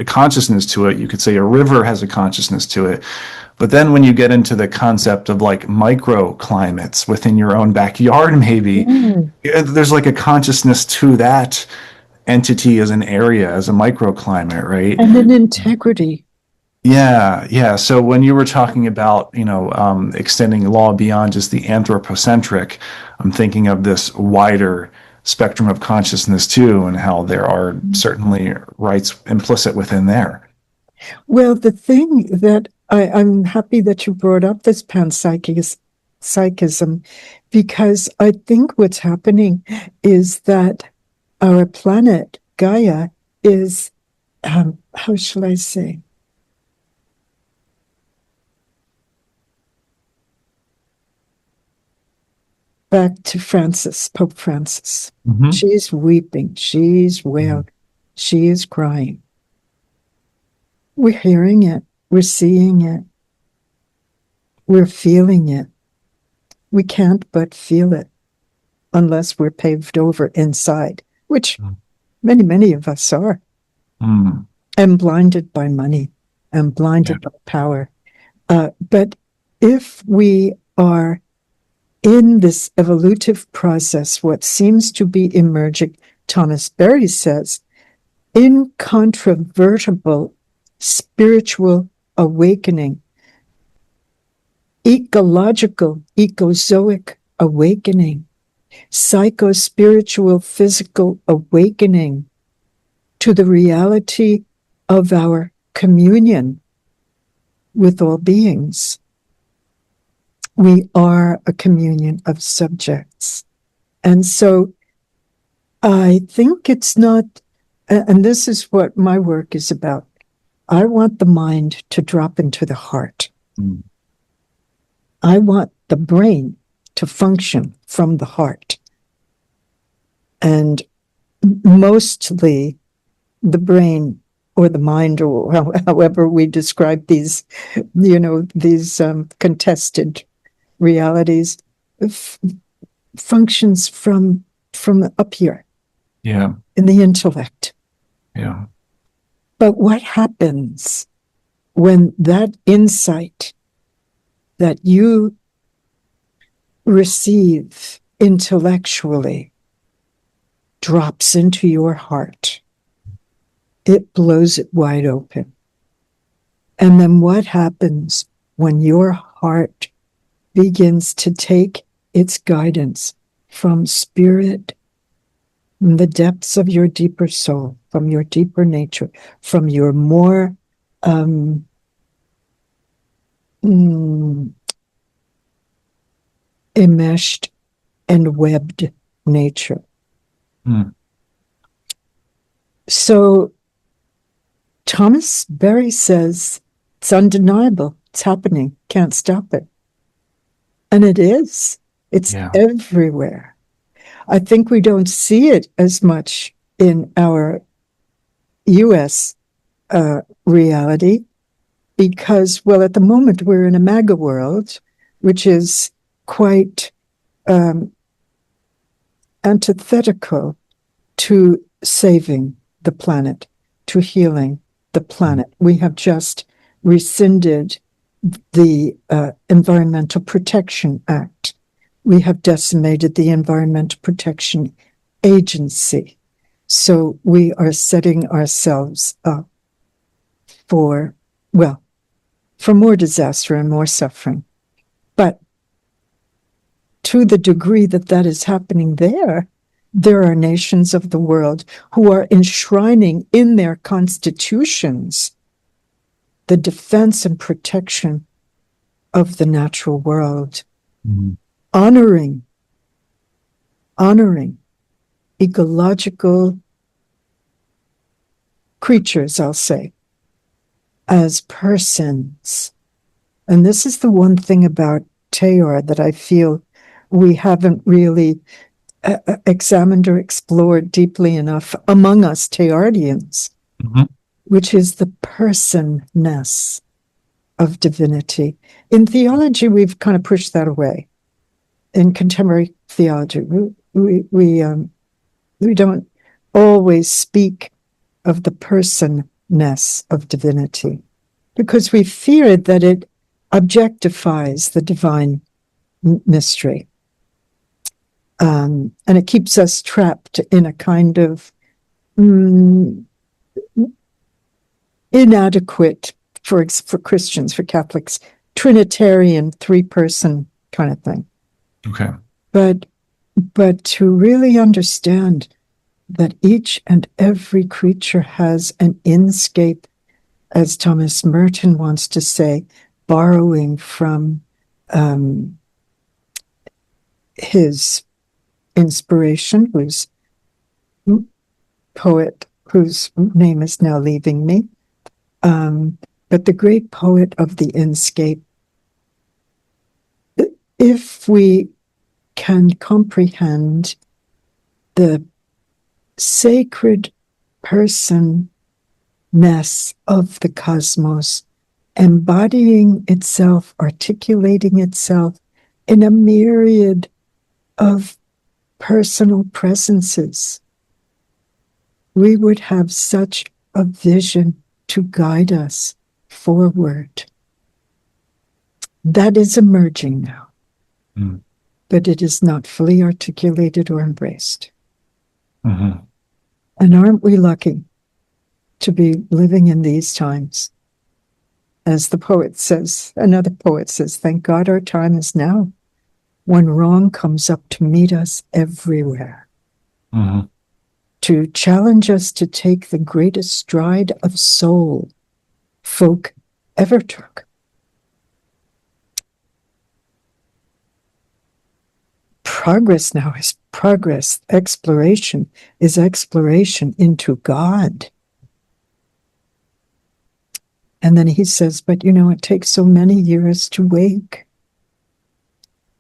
consciousness to it. You could say a river has a consciousness to it. But then when you get into the concept of like microclimates within your own backyard, maybe there's like a consciousness to that entity as an area, as a microclimate, right? And an integrity. Yeah. So when you were talking about, extending law beyond just the anthropocentric, I'm thinking of this wider spectrum of consciousness too, and how there are certainly rights implicit within there. Well, the thing that I'm happy that you brought up this panpsychism, because I think what's happening is that our planet, Gaia, is, how shall I say? Back to Francis, Pope Francis. Mm-hmm. She's weeping. She's wailing. She is crying. We're hearing it. We're seeing it. We're feeling it. We can't but feel it unless we're paved over inside, which many of us are, and blinded by money and blinded by power. But if we are in this evolutive process, what seems to be emerging, Thomas Berry says, incontrovertible spiritual awakening, ecological, ecozoic awakening, psycho-spiritual, physical awakening to the reality of our communion with all beings. We are a communion of subjects. And so I think it's not, and this is what my work is about. I want the mind to drop into the heart. I want the brain to function from the heart. And mostly the brain or the mind, or however we describe these, these contested realities, functions from up here. Yeah. In the intellect. Yeah. But what happens when that insight that you receive intellectually drops into your heart? It blows it wide open. And then what happens when your heart begins to take its guidance from spirit, from the depths of your deeper soul, from your deeper nature, from your more enmeshed and webbed nature. So Thomas Berry says it's undeniable. It's happening. Can't stop it. And it is. It's everywhere. I think we don't see it as much in our U.S. Reality because, well, at the moment we're in a MAGA world, which is quite antithetical to saving the planet, to healing the planet. We have just rescinded the Environmental Protection Act. We have decimated the Environmental Protection Agency. So we are setting ourselves up for more disaster and more suffering. But to the degree that that is happening there are nations of the world who are enshrining in their constitutions the defense and protection of the natural world, honoring ecological creatures, I'll say, as persons. And this is the one thing about Teilhard that I feel we haven't really examined or explored deeply enough among us Teilhardians, which is the personness of divinity. In theology, we've kind of pushed that away. In contemporary theology, we don't always speak of the personness of divinity because we fear that it objectifies the divine mystery. And it keeps us trapped in a kind of inadequate, for Christians, for Catholics, Trinitarian, three-person kind of thing. Okay. But but to really understand that each and every creature has an inscape, as Thomas Merton wants to say, borrowing from his inspiration, whose poet, whose name is now leaving me, but the great poet of the inscape. If we can comprehend the sacred personness of the cosmos, embodying itself, articulating itself in a myriad of personal presences, we would have such a vision to guide us forward. That is emerging now, but it is not fully articulated or embraced. Mm-hmm. And aren't we lucky to be living in these times? As the poet says, another poet says, thank God our time is now, when wrong comes up to meet us everywhere, to challenge us to take the greatest stride of soul folk ever took. Progress now is progress. Exploration is exploration into God. And then he says, but it takes so many years to wake.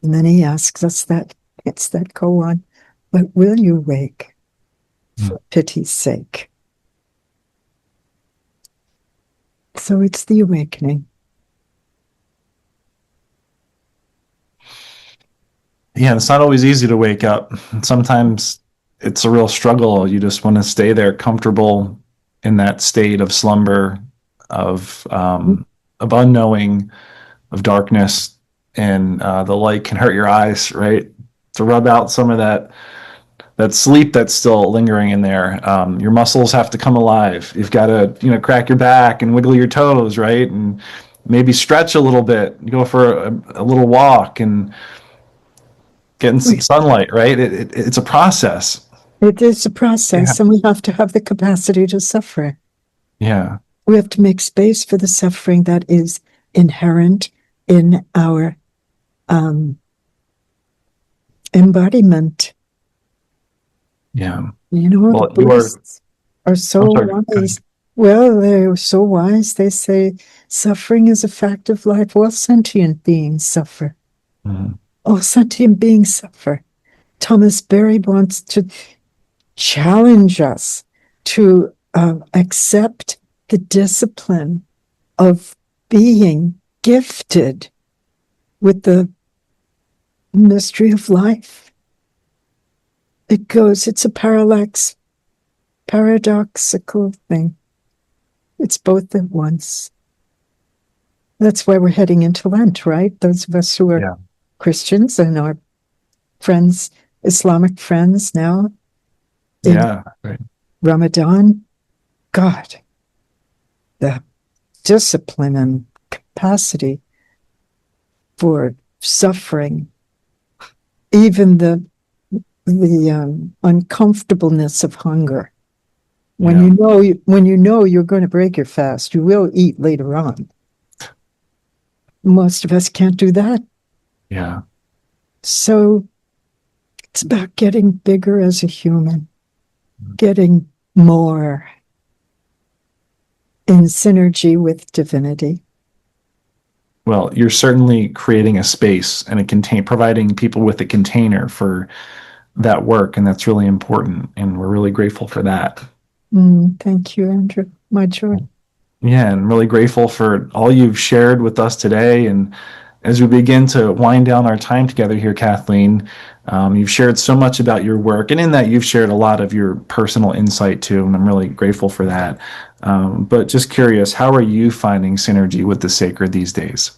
And then he asks us that, it's that koan, but will you wake for pity's sake? So it's the awakening. Yeah, it's not always easy to wake up. Sometimes it's a real struggle. You just want to stay there comfortable in that state of slumber, of unknowing, of darkness, and the light can hurt your eyes, right? To rub out some of that sleep that's still lingering in there. Your muscles have to come alive. You've got to crack your back and wiggle your toes, right? And maybe stretch a little bit, go for a little walk and getting some sunlight, right? It's a process. It is a process, and we have to have the capacity to suffer. Yeah. We have to make space for the suffering that is inherent in our embodiment. Yeah. The Buddhists are so wise. Well, they're so wise. They say suffering is a fact of life. All sentient beings suffer. All sentient beings suffer. Thomas Berry wants to challenge us to accept the discipline of being gifted with the mystery of life. It's a paradoxical thing. It's both at once. That's why we're heading into Lent, right? Those of us who are Christians and our friends, Islamic friends now. Right. Ramadan, God, the discipline and capacity for suffering, even the uncomfortableness of hunger. When you know you're going to break your fast, you will eat later on. Most of us can't do that. Yeah. So it's about getting bigger as a human, getting more in synergy with divinity. Well, you're certainly creating a space and providing people with a container for that work, and that's really important, and we're really grateful for that. Thank you, Andrew. My joy. Yeah, and really grateful for all you've shared with us today. And as we begin to wind down our time together here, Kathleen, you've shared so much about your work, and in that you've shared a lot of your personal insight too, and I'm really grateful for that. But just curious, how are you finding synergy with the sacred these days?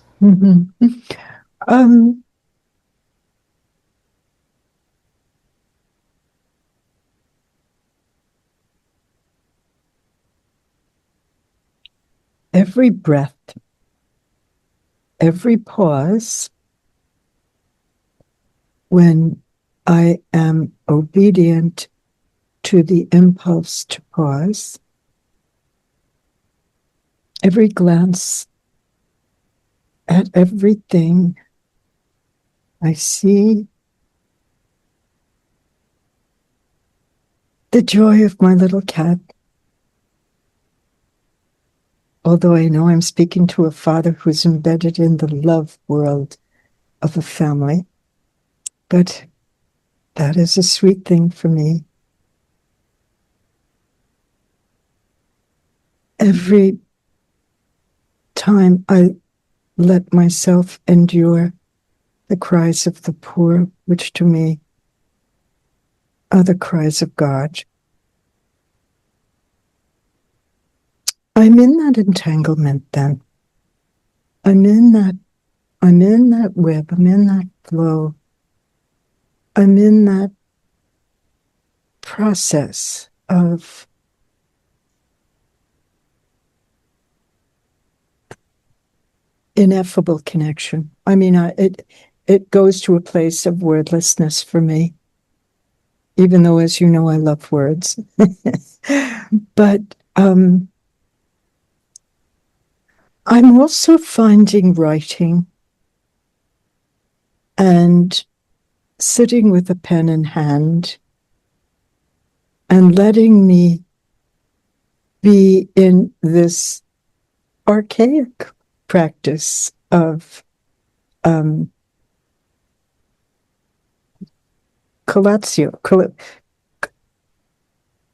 Every breath, every pause, when I am obedient to the impulse to pause. Every glance at everything I see, the joy of my little cat. Although I know I'm speaking to a father who's embedded in the love world of a family, but that is a sweet thing for me. Every time I let myself endure the cries of the poor, which to me are the cries of God, I'm in that entanglement then. I'm in that web, I'm in that flow. I'm in that process of ineffable connection. I mean, it goes to a place of wordlessness for me, even though, as you know, I love words. But I'm also finding writing and sitting with a pen in hand and letting me be in this archaic practice of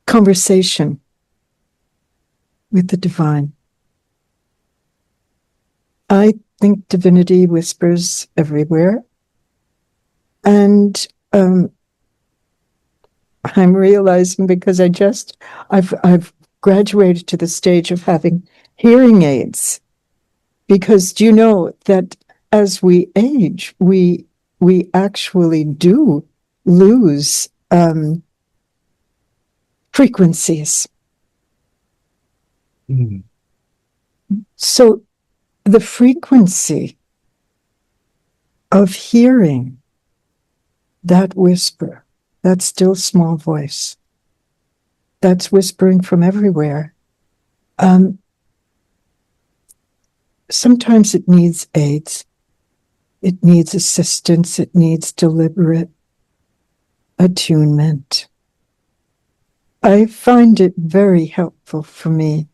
conversation with the divine. I think divinity whispers everywhere. And I'm realizing, because I've graduated to the stage of having hearing aids, because do you know that as we age, we actually do lose frequencies. Mm. So the frequency of hearing that whisper, that still small voice, that's whispering from everywhere. Sometimes it needs aids. It needs assistance. It needs deliberate attunement. I find it very helpful for me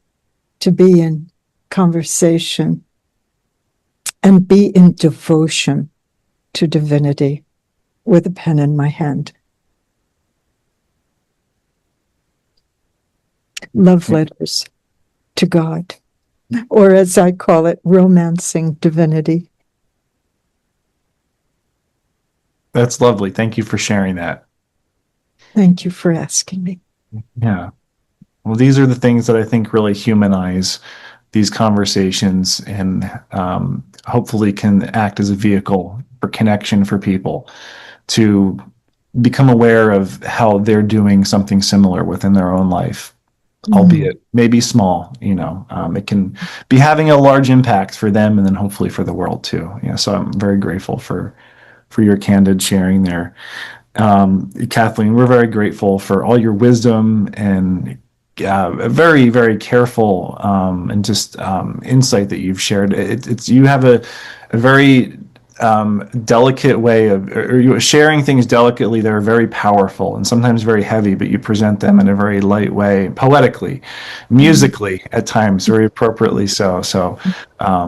to be in conversation and be in devotion to divinity with a pen in my hand. Love letters to God, or as I call it, romancing divinity. That's lovely. Thank you for sharing that. Thank you for asking me. Yeah. Well, these are the things that I think really humanize these conversations and hopefully can act as a vehicle for connection for people to become aware of how they're doing something similar within their own life, albeit maybe small. It can be having a large impact for them and then hopefully for the world too. So I'm very grateful for your candid sharing there. Kathleen, we're very grateful for all your wisdom and very, very careful and just insight that you've shared. You have a very delicate way of, or you sharing things delicately that are very powerful and sometimes very heavy, but you present them in a very light way, poetically, musically at times, very appropriately so. So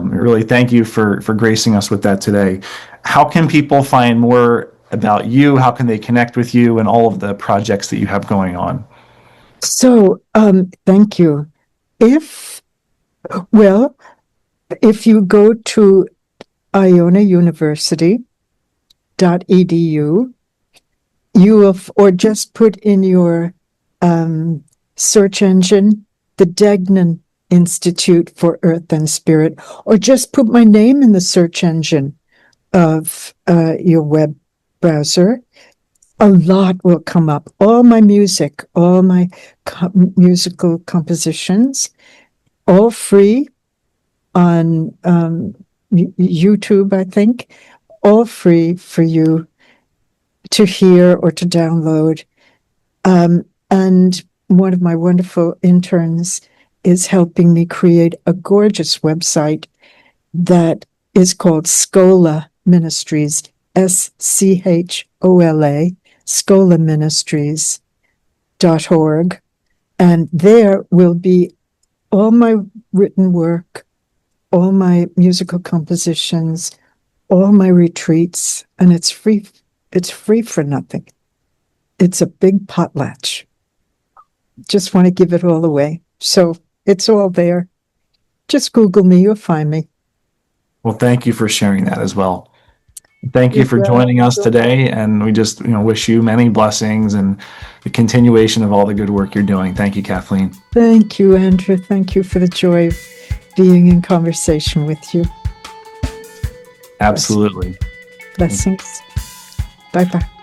really thank you for gracing us with that today. How can people find more about you? How can they connect with you and all of the projects that you have going on? So, thank you. If you go to Iona University .edu, or just put in your search engine the Deignan Institute for Earth and Spirit, or just put my name in the search engine of your web browser, a lot will come up. All my music, all my musical compositions, all free on YouTube, I think, all free for you to hear or to download. And one of my wonderful interns is helping me create a gorgeous website that is called Schola Ministries, SCHOLA, scholaministries.org. And there will be all my written work, all my musical compositions, all my retreats, and it's free. It's free for nothing. It's a big potlatch. Just want to give it all away. So it's all there. Just Google me, you'll find me. Well, thank you for sharing that as well. Thank you for joining us today, and we just wish you many blessings and the continuation of all the good work you're doing. Thank you, Kathleen. Thank you, Andrew. Thank you for the joy of being in conversation with you. Absolutely. Blessings. Bye-bye.